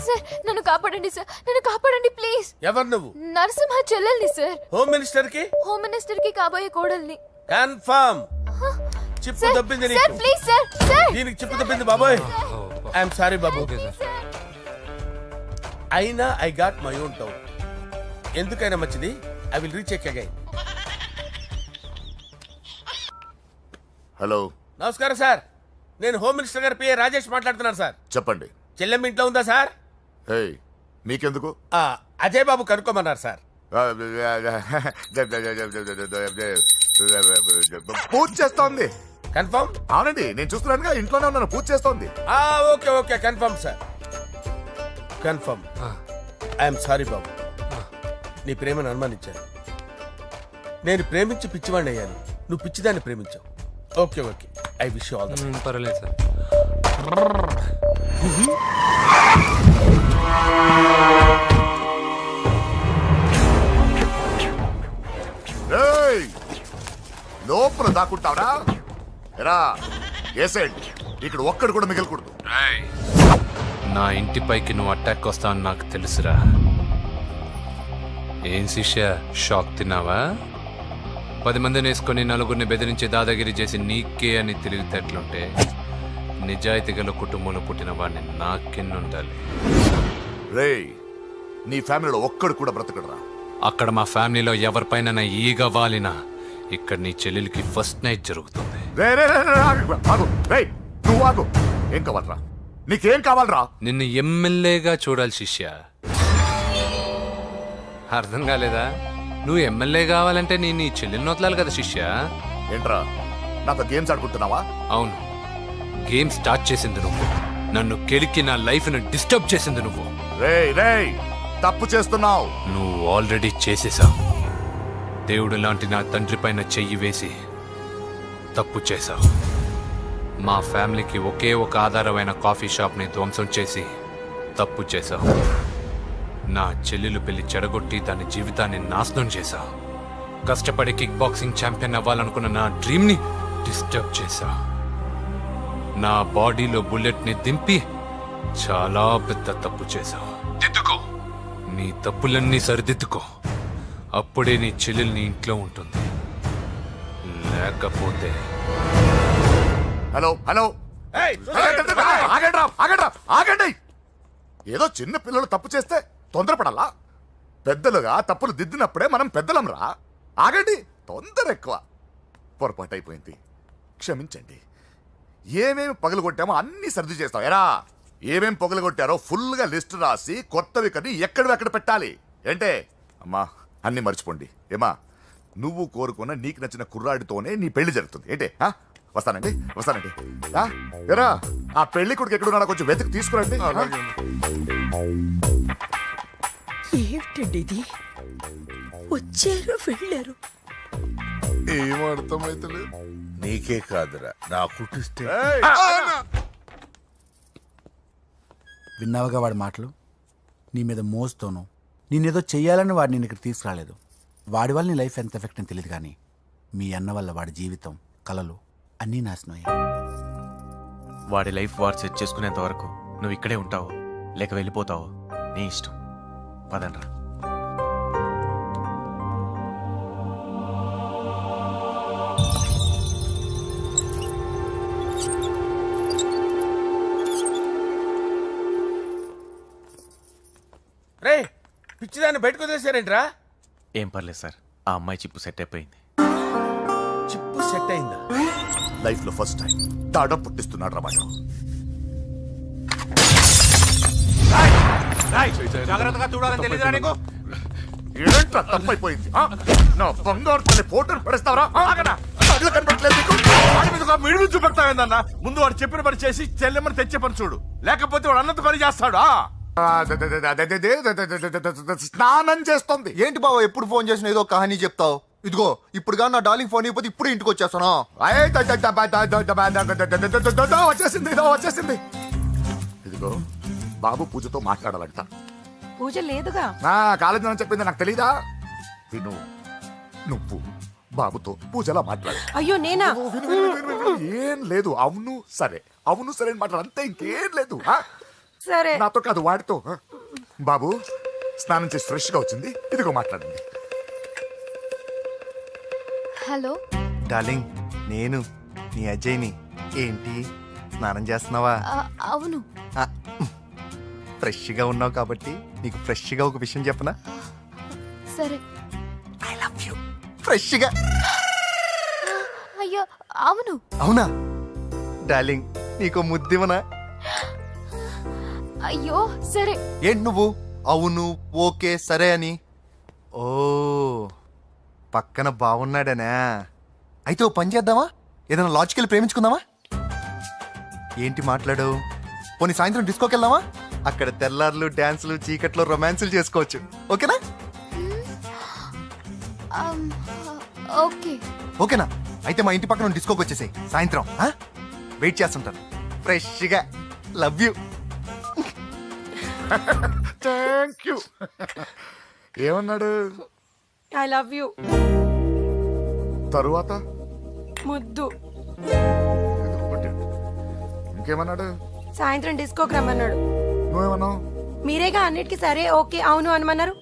sir నన్ను కాపాడండి సార్, నన్ను కాపాడండి ప్లీజ్. ఎవరు నువ్వు? నరసింహ చెల్లెల్ని సార్. హోమ్ మినిస్టర్ కి? హోమ్ మినిస్టర్ కి కాబోయే కోడల్ని. కన్ఫర్మ్. చిప్పు దొబ్బింది సార్ నీకు. Please sir. సార్ దీనికి చిప్పు దొబ్బింది బాబోయ్. ఐఎమ్ సారీ బాబు. అయినా I got my own doubt. ఎందుకైనా మంచిది, I will recheck again. Hello, నమస్కారం సార్, నేను హోమ్ మినిస్టర్ గారి పిఏ రాజేష్ మాట్లాడుతున్నాను సార్. చెప్పండి. చెల్లెమ్మ ఇంట్లో ఉందా సార్? హే, మీకెందుకు? అజయ్ బాబు కనుక్కోమన్నారు సార్. పూజ చేస్తోంది. కన్ఫర్మ్? అవునండి, నేను చూస్తున్నానుగా, ఇంట్లోనే ఉన్నాను, పూజ చేస్తోంది. Okay okay confirm sir, confirm. I'm sorry బాబు, నీ ప్రేమను అనుమానించాను. నేను ప్రేమించి పిచ్చివాడిని అయ్యాను, నువ్వు పిచ్చిదాన్ని ప్రేమించావు. Okay okay, I wish you all the best. పర్వాలేదు సార్. లోపల దాక్కుంటావరా? ఎరా ఏసేంటి, ఇక్కడ ఒక్కడు కూడా మిగలకూడదు. నా ఇంటిపైకి నువ్వు అటాక్ వస్తావని నాకు తెలుసురా. ఏం శిష్య, షాక్ తిన్నావా? 10 మందిని వేసుకొని నలుగురిని బెదిరించి దాదాగిరి చేసి నీకే అని తెలివితేటలుంటే నిజాయితీ గల కుటుంబంలో పుట్టిన వాడిని నాకెన్నుండాలి. రేయ్, నీ ఫ్యామిలీలో ఒక్కడు కూడా బ్రతకడరా. అక్కడ మా ఫ్యామిలీలో ఎవరిపైన ఈగ వాలినా ఇక్కడ నీ చెల్లెలికి ఫస్ట్ నైట్ జరుగుతుంది. రేయ్, నువ్వు ఆగు. ఏం కావాలరా? నీకేం కావాలరా? నిన్ను ఎమ్మెల్యేగా చూడాలి శిష్య. అర్థం కాలేదా? నువ్వు ఎమ్మెల్యే కావాలంటే నేను నీ చెల్లెల్ని వదలాలి కదా శిష్య. ఏంట్రా, నాతో గేమ్స్ ఆడుకుంటున్నావా? అవును, గేమ్ స్టార్ట్ చేసింది నువ్వు. నన్ను కెలికి నా లైఫ్ ను డిస్టర్బ్ చేసింది నువ్వు. రేయ్ రేయ్, తప్పు చేస్తున్నావు. నువ్వు ఆల్రెడీ చేసేసావు. దేవుడు లాంటి నా తండ్రి పైన చెయ్యి వేసి తప్పు చేశావు. మా ఫ్యామిలీకి ఒకే ఒక ఆధారమైన కాఫీ షాప్ని ధ్వంసం చేసి తప్పు చేశావు. నా చెల్లెలు పెళ్లి చెడగొట్టి దాని జీవితాన్ని నాశనం చేశావు. కష్టపడి కిక్ బాక్సింగ్ ఛాంపియన్ అవ్వాలనుకున్న నా డ్రీమ్ని డిస్టర్బ్ చేశావు. నా బాడీలో బుల్లెట్ని దింపి చాలా పెద్ద తప్పు చేశావు. దిద్దుకో, నీ తప్పులన్నీ సరిదిద్దుకో. అప్పుడే నీ చెల్లెలు నీ ఇంట్లో ఉంటుంది. లేకపోతే హలో హలో, ఆగండి. ఏదో చిన్న పిల్లలు తప్పు చేస్తే తొందరపడాలా? పెద్దలుగా తప్పులు దిద్దినప్పుడే మనం పెద్దలంరా. ఆగండి, తొందర ఎక్కువ. పొరపాటు అయిపోయింది, క్షమించండి. ఏమేమి పగలగొట్టామో అన్ని సర్ది చేస్తాం. ఎరా, ఏమేమి పగలగొట్టారో ఫుల్గా లిస్ట్ రాసి కొత్తవి కని ఎక్కడ పెట్టాలి. ఏంటే అమ్మా, అన్ని మర్చిపోండి. ఏమా, నువ్వు కోరుకున్న నీకు నచ్చిన కుర్రాడితోనే నీ పెళ్లి జరుగుతుంది. ఏంటే వస్తానండి. ఎరా, ఆ పెళ్లి కొడుకు ఎక్కడున్నాడో కొంచెం వెతికి తీసుకురండి. ఏమిటండి ఇది? వచ్చారు వెళ్ళారు. ఏం అర్థమైతలేదు. నీకే కాదురా, నా కుటిస్తే. విన్నావుగా వాడి మాటలు? నీ మీద మోస్తోను నేనేదో చెయ్యాలని వాడు నేను ఇక్కడ తీసుకురాలేదు. వాడి వల్ల నీ లైఫ్ ఎంత ఎఫెక్ట్ అని తెలియదు, కానీ మీ అన్న వల్ల వాడి జీవితం, కలలు అన్నీ నాశనం అయ్యాయి. వాడి లైఫ్ వాడు సెట్ చేసుకునేంత వరకు నువ్వు ఇక్కడే ఉంటావు, లేక వెళ్ళిపోతావు, నీ ఇష్టం. పదండ్రా. రే, పిచ్చిదాన్ని బయటకు వదిలేశారేంట్రా? ఏం పర్లేదు సార్, ఆ అమ్మాయి చిప్పు సెట్ అయిపోయింది. చిప్పు సెట్ అయిందా? లైఫ్ లో ఫస్ట్ టైం తాడం పుట్టిస్తున్నాడు రా వాడు. జాగ్రత్తగా చూడాలని తెలియదురా నీకు? ఏంట్రా తప్పైపోయింది? నా బంగారు తల్లి ఫోటోలు పడేస్తావరా? కళ్ళు కనపడలేదు నీకు? వాడి మీద ఒక మిడుగు చూపెడతావేందన్నా? ముందు వాడు చెప్పిన పని చేసి చెల్లెమ్మని తెచ్చే పని చూడు, లేకపోతే వాడు అన్నది పని చేస్తాడు. స్నానం చేస్తుంది. ఏంటి బావ ఎప్పుడు ఫోన్ చేసినా ఏదో కహానీ చెప్తావు? ఇదిగో ఇప్పుడు నా డార్లింగ్ ఫోన్ అయిపోతే ఇప్పుడు ఇంటికి వచ్చేస్తాను. వచ్చేసింది. ఇదిగో బాబు పూజతో మాట్లాడాలంట. పూజ లేదుగా. కాలేజీ అని చెప్పింది నాకు తెలీదా? విను, నువ్వు బాబుతో పూజలా మాట్లాడు. అయ్యో నేనా? ఏం లేదు. అవును సరే, అవును సరే అని మాట్లాడు, అంతే, ఇంకేం లేదు. సరే. నాతో కాదు, వాడితో. బాబు స్నానం చేసి ఫ్రెష్ గా వచ్చింది, ఇదిగో మాట్లాడండి. హలో డార్లింగ్, నేను నీ అజయ్ని. ఏంటి స్నానం చేస్తున్నావా? అవును. ఫ్రెష్గా ఉన్నావు కాబట్టి నీకు ఫ్రెష్గా ఒక విషయం చెప్పనా? సరే. I love you. ఫ్రెష్గా. అయ్యో అవును. అవునా డార్లింగ్, నీకు ముద్దివనా? అయ్యో సరే. ఏంటి నువ్వు అవును ఓకే సరే అని? ఓ, పక్కన బాగున్నాడనా? అయితే ఓ పని చేద్దామా? ఏదైనా లాజికల్ ప్రేమించుకుందామా? ఏంటి మాట్లాడు? పోనీ సాయంత్రం డిస్కోకి వెళ్దామా? అక్కడ తెల్లార్లు డాన్సులు, చీకట్లో రొమాన్సులు చేసుకోవచ్చు. ఓకేనా? ఓకే. ఓకేనా? అయితే మా ఇంటి పక్కన డిస్కోకి వచ్చేసాయి సాయంత్రం. వెయిట్ చేస్తుంటాను ఫ్రెష్గా. Love you. Thank you. ఏమన్నాడు? I love you. తరువాత ముద్దు. ఇంకేమన్నాడు? సాయంత్రం డిస్కోకి రమ్మన్నాడు. నువ్వేమన్నావు? మీరేగా అన్నిటికీ సరే ఓకే అవును అనమన్నారు.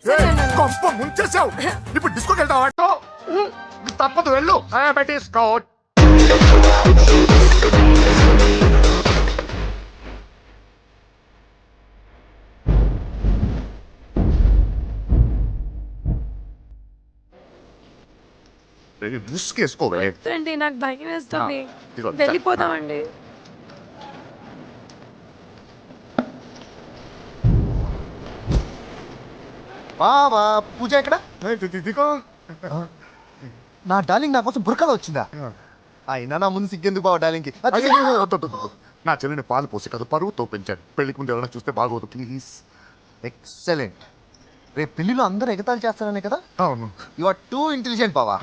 కొంప ముంచేసావు. ఇప్పుడు డిస్కోకి వెళ్తావా? తప్పదు వెళ్ళు డయాబెటీస్ కోచ్. ముసుకేసుకోవే. నాకు భయం వేస్తుంది ఇదిగో. వెళ్ళిపోదామండి. బావా పూజ ఎక్కడ? ఇదిగో. నా డార్లింగ్ నా కోసం బుర్కలో వచ్చిందా? అయినా నా ముందు సిగ్గెందుకు బావ డార్లింగ్కి? అయ్యో, వద్దు, వద్దు, వద్దు. నా చెల్లిని పాలు పోసి కదా పరువుతో పెంచాను. పెళ్లికి ముందు ఎవరైనా చూస్తే బాగోదు ప్లీజ్. ఎక్సలెంట్. రేపు పెళ్లిలో అందరూ ఎగతాళి చేస్తారనే కదా? అవును, యు ఆర్ టూ ఇంటెలిజెంట్ బావా.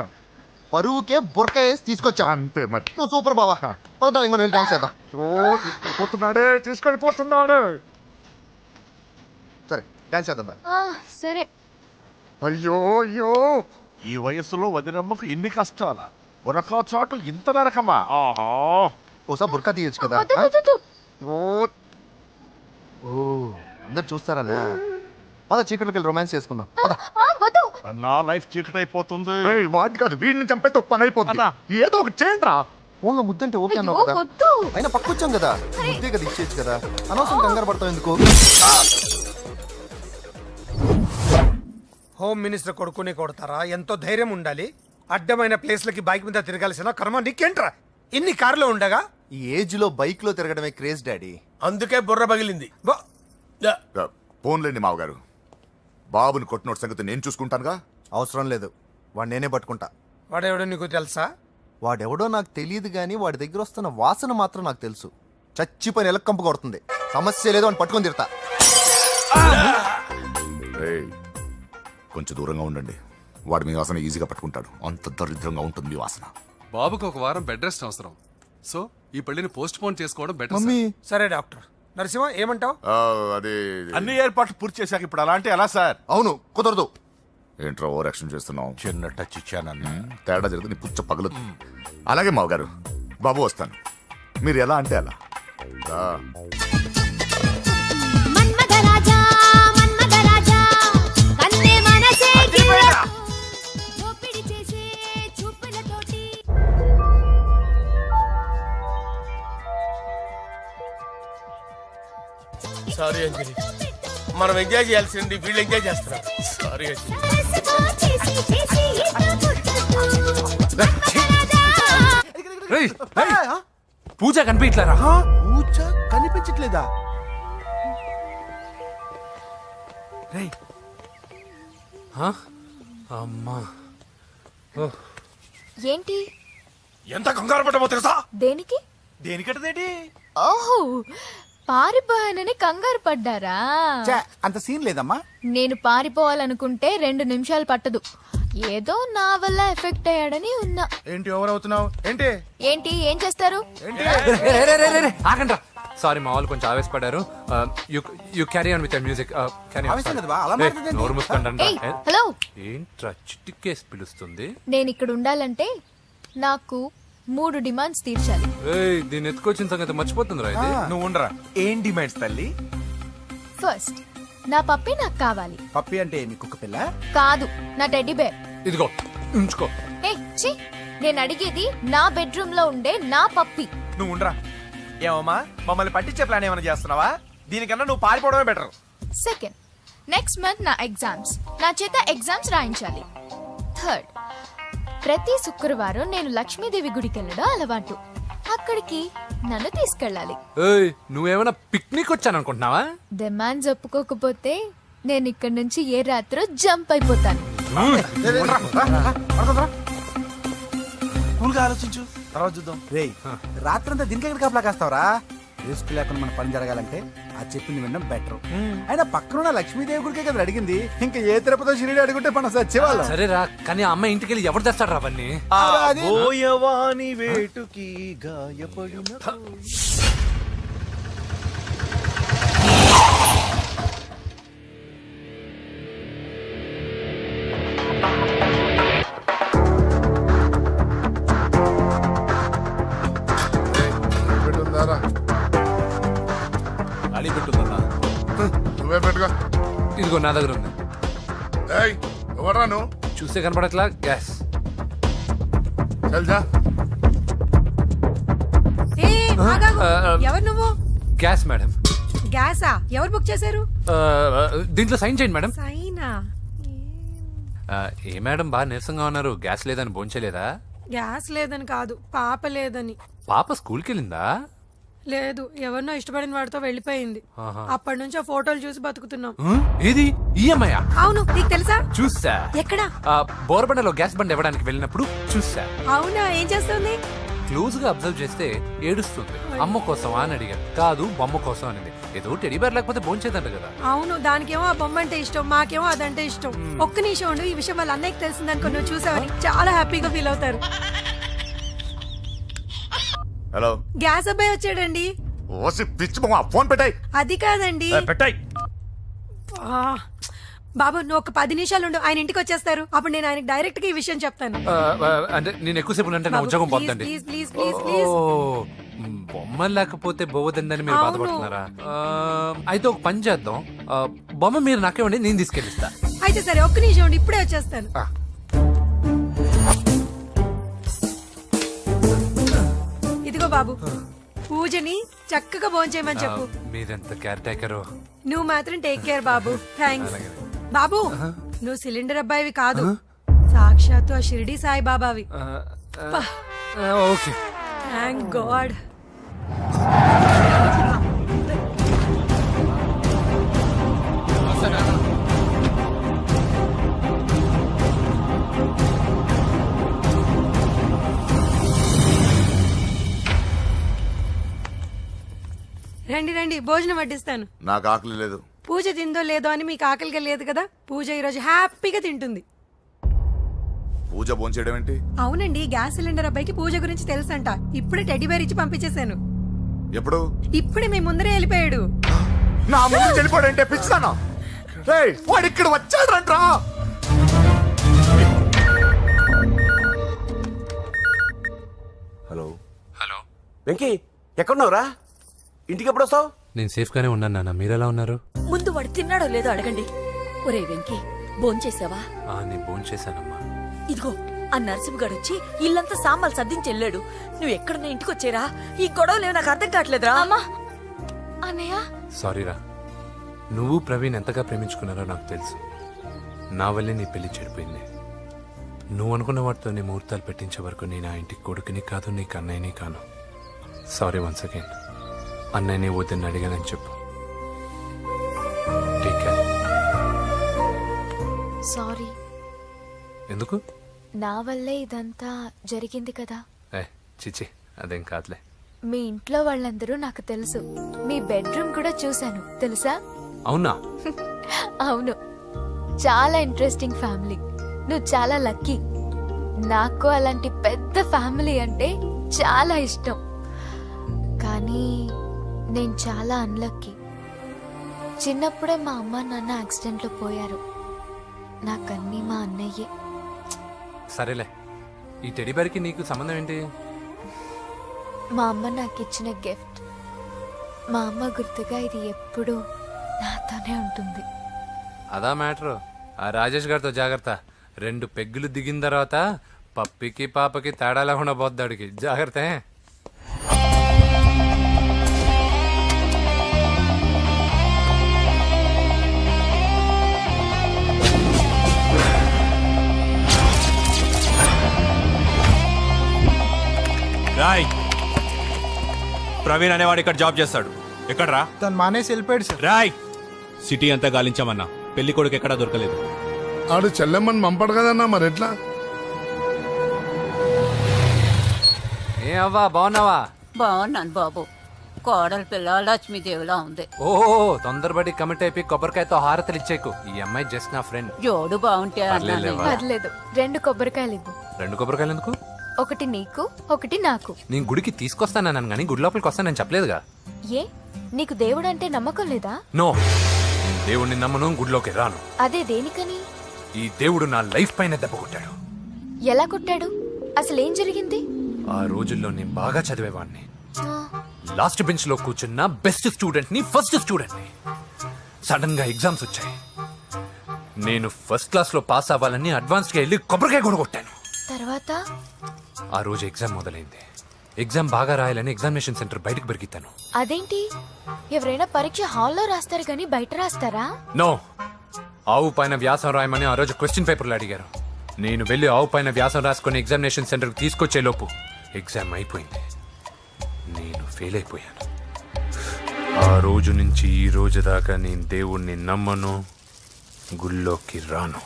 పరువుకే బుర్క వేసి తీసుకొచ్చా. అంతే మరి. నువ్వు సూపర్ బావా. పద డార్లింగ్, మనం వెళ్ళి డాన్స్ చేద్దాం. పోతున్నాడే, తీసుకెళ్ళిపోతున్నాడే. సరే డాన్స్ చేద్దాం మరి. సరే. అయ్యో అయ్యో, ఈ వయస్సులో వదినమ్మకు ఇన్ని కష్టాలా? ఉరకా చాటు ఇంత నరకమా? ఆహా. ఓసారి బుర్కా తీయచ్చు కదా? వద్దు, వద్దు, వద్దు. ఓ అందరు చూస్తారా? పద చీకట్లోకి వెళ్ళి రొమాన్స్ చేసుకుందాం. పద. వద్దు. నా లైఫ్ చీకటి అయిపోతుంది. వాటి కాదు, వీడిని చంపేస్తే పని అయిపోతుంది. ఏదో ఒకటి చేయండి. ఫోన్లో ముద్దంటే ఓకే అన్నావు కదా? వద్దు. అయినా పక్కొచ్చాం కదా, ముద్దే కదా ఇచ్చేయచ్చు కదా. అనవసరం కంగారు పడతావు ఎందుకు? హోమ్ మినిస్టర్ కొడుకుని కొడతారా? ఎంతో ధైర్యం ఉండాలి. అడ్డమైన ప్లేస్లకి బైక్ మీద తిరగాల్సిన కర్మ నీకేంట్రా? ఇన్ని కార్లో ఉండగా ఈ ఏజ్ లో బైక్ లో తిరగడమే క్రేజ్ డాడీ. అందుకే బుర్ర పగిలింది. ఫోన్లేండి మావగారు, బాబుని కొట్టినోటి సంగతి నేను చూసుకుంటానుగా. అవసరం లేదు, వాడు నేనే పట్టుకుంటా. వాడెవడో నీకు తెలుసా? వాడెవడో నాకు తెలియదు కానీ వాడి దగ్గర వస్తున్న వాసన మాత్రం నాకు తెలుసు. చచ్చిపోయిన ఎలక్కంపు కొడుతుంది. సమస్య లేదు అని పట్టుకొని తిడతా. కొంచెం దూరంగా ఉండండి. వాడు మీ వాసన ఈజీగా పట్టుకుంటాడు. అంత దరిద్రంగా ఉంటుంది మీ వాసన. బాబుకి ఒక వారం బెడ్ రెస్ట్ అవసరం. సో ఈ పెళ్లిని పోస్ట్ పోన్ చేసుకోవడం బెటర్. మమ్మీ సరే డాక్టర్. నరసింహ ఏమంటావు? అదే అన్ని ఏర్పాట్లు పూర్తి చేశాక ఇప్పుడు అలాంటి ఎలా సార్? అవును కుదరదు. ఏంట్రా ఓవర్ యాక్షన్ చేస్తున్నావు? చిన్న టచ్ ఇచ్చానన్నా. తేడా జరిగితే నీ పుచ్చ పగలు. అలాగే మావగారు, బాబు వస్తాను. మీరు ఎలా అంటే అలా. సారీ అంజలి, మనం ఎంజాయ్ చేయాల్సింది వీళ్ళు ఎంజాయ్ చేస్తున్నారు. సారీ అంజలి. పూజ కనిపించలేరా? పూజ కనిపించట్లేదా? అమ్మా ఏంటి? ఎంత కంగారు పడ్డమో తెలుసా? దేనికి? దేనికటదేంటి? ఓహో, పారిపోయానని కంగారు పడ్డారా? ఛే, అంత సీన్ లేదమ్మా. నేను పారిపోవాలనుకుంటే 2 నిమిషాలు పట్టదు. ఏదో నా వల్ల ఎఫెక్ట్ అయ్యాడని ఉన్నా. ఏంటి ఓవర్ అవుతున్నావు? ఏంటి ఏంటి ఏం చేస్తారు? ఆగండ్రా. సారీ, మా వాళ్ళు కొంచెం ఆవేశపడ్డారు. You carry on with music. ఆవేశం కదా బా, అలా మాట్లాడేదేంటి? నోరు మూసుకోండి. ఏయ్, హలో. ఏంట్రా చిటికేసి పిలుస్తుంది? నేను ఇక్కడ ఉండాలంటే నాకు 3 డిమాండ్స్ తీర్చాలి. దీన్ని ఎత్తుకొచ్చిన సంగతి మర్చిపోతుందిరా ఇది. నువ్వు ఉండరా. ఏం డిమాండ్స్ తల్లి? ఫస్ట్, నా పప్పి నాకు కావాలి. పప్పి అంటే మీ కుక్క పిల్ల? కాదు, నా టెడ్డీ బేర్. ఇదిగో ఉంచుకో. ఛీ, నేను అడిగేది నా బెడ్రూమ్ లో ఉండే నా పప్పి. నువ్వు ఉండరా. ఏమమ్మా, మమ్మల్ని పట్టించే ప్లాన్ ఏమైనా చేస్తున్నావా? దీనికన్నా నువ్వు పారిపోవడమే బెటర్. సెకండ్, నెక్స్ట్ మంత్ నా ఎగ్జామ్స్, నా చేత ఎగ్జామ్స్ రాయించాలి. థర్డ్, ప్రతి శుక్రవారం నేను లక్ష్మీదేవి గుడికి వెళ్ళడం అలవాటు. అక్కడికి నన్ను తీసుకెళ్ళాలి. నువ్వేమైనా పిక్నిక్ వచ్చాననుకుంటున్నావా? డిమాండ్స్ ఒప్పుకోకపోతే నేను ఇక్కడ నుంచి ఏ రాత్రో జంప్ అయిపోతాను. కూల్గా ఆలోచించు, తర్వాత చూద్దాం. రేయ్, రాత్రంతా దీనికి ఎక్కడ కాపలా కాస్తావరా? రిస్క్ లేకుండా మన పని జరగాలంటే ఆ చెప్పింది వినడం బెటర్. అయినా పక్కన లక్ష్మీదేవి గుడికే కదా అడిగింది. ఇంకా ఏ తిరుపతి షిరిడి అడుగుంటే మనం సచ్చేవాళ్ళం. సరేరా, కానీ ఆ అమ్మాయి ఇంటికి వెళ్ళి ఎవరు తెస్తాడు రా అవన్నీ? ఓయవాని వేటుకి గాయపడిన అడి పెట్టుందన్నా. నువ్వే పెట్టుకో. ఇదిగో నా దగ్గర ఉంది. ఎవరా నువ్వు? చూస్తే కనపడట్లా? గ్యాస్. చల్ జా. ఎవరు నువ్వు? Gas madam. గ్యాసా? ఎవరు బుక్ చేశారు? దీంట్లో సైన్ చేయండి మేడం. సైనా? ఏ మేడం బాగా నీరసంగా ఉన్నారు, గ్యాస్ లేదని భోంచలేదా? గ్యాస్ లేదని కాదు, పాప లేదని. పాప స్కూల్కి వెళ్ళిందా? లేదు, ఎవరినో ఇష్టపడిన వాడితో వెళ్ళిపోయింది. ఆహా. అప్పటి నుంచి ఆ ఫోటోలు చూసి బతుకుతున్నాం. ఏది ఈఎంఐ? అవును, నీకు తెలుసా? చూసా. ఎక్కడ? బోర్బండలో గ్యాస్ బండ్ ఇవ్వడానికి వెళ్ళినప్పుడు చూసా. అవునా, ఏం చేస్తుంది? క్లోజ్ గా అబ్జర్వ్ చేస్తే ఏడుస్తుంది. అమ్మ కోసం అని అడిగాను. కాదు బొమ్మ కోసం అనేది. ఏదో టెడీబేర్ లేకపోతే భోంచేదంట కదా. అవును, దానికేమో ఆ బొమ్మ అంటే ఇష్టం, మాకేమో అదంటే ఇష్టం. ఒక్క నిమిషం ఉండు, ఈ విషయం వాళ్ళ అన్నయ్యకి తెలిసిందనుకో, నువ్వు చూసావని చాలా హ్యాపీగా ఫీల్ అవుతారు. హలో, గ్యాస్ అబ్బాయి వచ్చాడండి. ఓసి పిచ్చి బొమ్మ, ఫోన్ పెట్టాయి. అది కాదండి. పెట్టాయి. ఆ, బాబు నువ్వు ఒక 10 నిమిషాలు ఉండు, ఆయన ఇంటికి వచ్చేస్తారు. అప్పుడు నేను ఆయనకి డైరెక్ట్ గా ఈ విషయం చెప్తాను. అంటే నేను ఎక్కువసేపు అంటే నా బాబు, ఉద్యోగం ప్లీజ్, పోతుంది. Please, please, please, please. బొమ్మ లేకపోతే బోవదందని మీరు అవును. బాధపడుతున్నారా? అయితే ఒక పని చేద్దాం. బొమ్మ మీరు నాకేమండి, నేను తీసుకెళ్ళిస్తా. అయితే సరే, ఒక్క నిమిషం ఉండి ఇప్పుడే వచ్చేస్తాను. ఇదిగో బాబు, పూజని చక్కగా భోంచేయమని చెప్పు. మీరెంత కేర్ టేకరు. నువ్వు మాత్రం టేక్ కేర్ బాబు. థ్యాంక్స్ బాబు. నువ్వు సిలిండర్ అబ్బాయివి కాదు, సాక్షాత్తు ఆ షిరిడి సాయి బాబావి. Okay, thank god. రండి రండి, భోజనం వడ్డిస్తాను. నాకు ఆకలి లేదు. పూజ తిందో లేదో అని మీకు ఆకలిగా లేదు కదా. పూజ ఈరోజు హ్యాపీగా తింటుంది. పూజ భోంచేయడం ఏంటి? అవునండి, గ్యాస్ సిలిండర్ అబ్బాయికి పూజ గురించి తెలుసంట. ఇప్పుడే టెడ్డీబేర్ ఇచ్చి పంపించేశాను. ఎప్పుడు? ఇప్పుడే మీ ముందరే వెళ్ళిపోయాడు. నా ముందు చెల్లిపోయాడంటే పిచ్చిదానా? రేయ్, వాడు ఇక్కడ వచ్చాడంట్రా. హలో హలో వెంకీ, ఎక్కడున్నావురా? ఇంటికి ఎప్పుడు వస్తావు? నేను సేఫ్ గానే ఉన్నాను నాన్న, మీరెలా ఉన్నారు? ముందు వాడు తిన్నాడో లేదో అడగండి. ఒరే వెంకీ, భోంచేసావా? నేను భోంచేశానమ్మా. ఇదిగో ఆ నరసింహగాడు వచ్చి ఇల్లంతా సామాన్లు సర్దించి వెళ్ళాడు. నువ్వు ఎక్కడున్నా ఇంటికి వచ్చేరా? ఈ గొడవలేవు నాకు అర్థం కావట్లేదురా. అమ్మా, అన్నయ్య, సారీరా. నువ్వు ప్రవీణ్ ఎంతగా ప్రేమించుకున్నారో నాకు తెలుసు. నా వల్లే నీ పెళ్లి చెడిపోయింది. నువ్వు అనుకున్న వాటితో నీ ముహూర్తాలు పెట్టించే వరకు నేను ఆ ఇంటికి కొడుకుని కాదు, నీకు అన్నయ్యని కాను. Sorry once again. అన్నయ్యని వద్దని అడిగానని చెప్పు. Take care. సారీ. ఎందుకు? నా వల్లే ఇదంతా జరిగింది కదా. చిచి, అదేం కాదులే. మీ ఇంట్లో వాళ్ళందరూ నాకు తెలుసు. మీ బెడ్రూమ్ కూడా చూశాను, తెలుసా? అవునా? అవును, చాలా ఇంట్రెస్టింగ్ ఫ్యామిలీ. నువ్వు చాలా లక్కీ. నాకు అలాంటి పెద్ద ఫ్యామిలీ అంటే చాలా ఇష్టం. కానీ నేను చాలా అన్లక్కీ. చిన్నప్పుడే మా అమ్మ నాన్న యాక్సిడెంట్లో పోయారు. నాకన్నీ మా అన్నయ్యే. సరేలే, ఈ టెడీబేర్కి నీకు సంబంధం ఏంటి? మా అమ్మ నాకు ఇచ్చిన గిఫ్ట్. మా అమ్మ గుర్తుగా ఇది ఎప్పుడూ నాతోనే ఉంటుంది. అదా మ్యాటర్. ఆ రాజేష్ గారితో జాగ్రత్త. 2 పెగ్గులు దిగిన తర్వాత పప్పికి పాపకి తేడా లేకుండా పోద్దాడికి. జాగ్రత్త. రాయ్, ప్రవీణ్ అనేవాడు ఇక్కడ జాబ్ చేస్తాడు. ఎక్కడ్రా? తను మానేసి వెళ్ళిపోయాడు సార్. రాయ్, సిటీ అంతా గాలించామన్నా, పెళ్లి కొడుకు ఎక్కడా దొరకలేదు. ఆడు చెల్లెమ్మని పంపడు కదన్నా, మరి ఎట్లా? ఏ అవ్వా, బాగున్నావా? బాగున్నాను బాబు. కోడల పిల్ల లక్ష్మీదేవిలా ఉంది. ఓ తొందరపడి కమిట్ అయిపోయి కొబ్బరికాయతో హారతలు ఇచ్చేకు. ఈ అమ్మాయి జస్ట్ నా ఫ్రెండ్. జోడు బాగుంటే పర్లేదులేవా? పర్లేదు, 2 కొబ్బరికాయలు ఇవ్వు. 2 కొబ్బరికాయలు ఎందుకు? ఒకటి నీకు, ఒకటి నాకు. నేను గుడికి తీసుకొస్తానన్నాను కానీ గుడి లోపలికి వస్తానని చెప్పలేదుగా. ఏ, నీకు దేవుడు అంటే నమ్మకం లేదా? నో, నేను దేవుడిని నమ్మను, గుడిలోకి రాను. అదే దేనికని? ఈ దేవుడు నా లైఫ్ పైన దెబ్బ కొట్టాడు. ఎలా కొట్టాడు? అసలేం జరిగింది? ఆ రోజుల్లో నేను బాగా చదివేవాడిని. లాస్ట్ బెంచ్ లో కూర్చున్న బెస్ట్ స్టూడెంట్ ని, ఫస్ట్ స్టూడెంట్ ని. సడన్ గా ఎగ్జామ్స్ వచ్చాయి. నేను ఫస్ట్ క్లాస్ లో పాస్ అవ్వాలని అడ్వాన్స్ గా వెళ్ళి కొబ్బరికాయ కూడా కొట్టాను. తర్వాత తర్వాత ఆ రోజు ఎగ్జామ్ మొదలైంది. ఎగ్జామ్ బాగా రాయాలని ఎగ్జామినేషన్ సెంటర్ బయటకు పెరిగితాను. అదేంటి, ఎవరైనా పరీక్ష హాల్లో రాస్తారు కానీ బయట రాస్తారా? నో, ఆవు పైన వ్యాసం రాయమని ఆ రోజు క్వశ్చన్ పేపర్లు అడిగారు. నేను వెళ్ళి ఆవు పైన వ్యాసం రాసుకొని ఎగ్జామినేషన్ సెంటర్కి తీసుకొచ్చే లోపు ఎగ్జామ్ అయిపోయింది. నేను ఫెయిల్ అయిపోయాను. ఆ రోజు నుంచి ఈ రోజు దాకా నేను దేవుణ్ణి నమ్మను, గుళ్ళోకి రాను.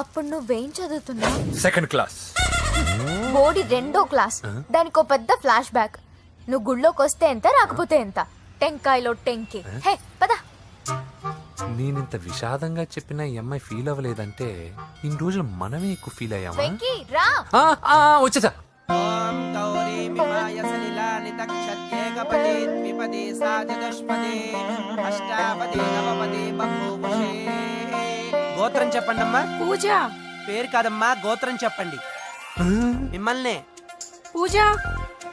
అప్పుడు నువ్వేం చదువుతున్నావు? Second class. బోడి 2వ క్లాస్. దానికో పెద్ద ఫ్లాష్ బ్యాక్. నువ్వు గుళ్ళోకి వస్తే ఎంత, రాకపోతే ఎంత. టెంకాయలో టెంకి. హే పద. నేనింత విషాదంగా చెప్పిన ఈ అమ్మాయి ఫీల్ అవ్వలేదంటే ఇన్ని రోజులు మనమే ఎక్కువ ఫీల్ అయ్యామా? వెంకీ రా. వచ్చేసా. గోత్రం చెప్పండి అమ్మా. పూజ. పేరు కాదమ్మా, గోత్రం చెప్పండి. మిమ్మల్ని. పూజ.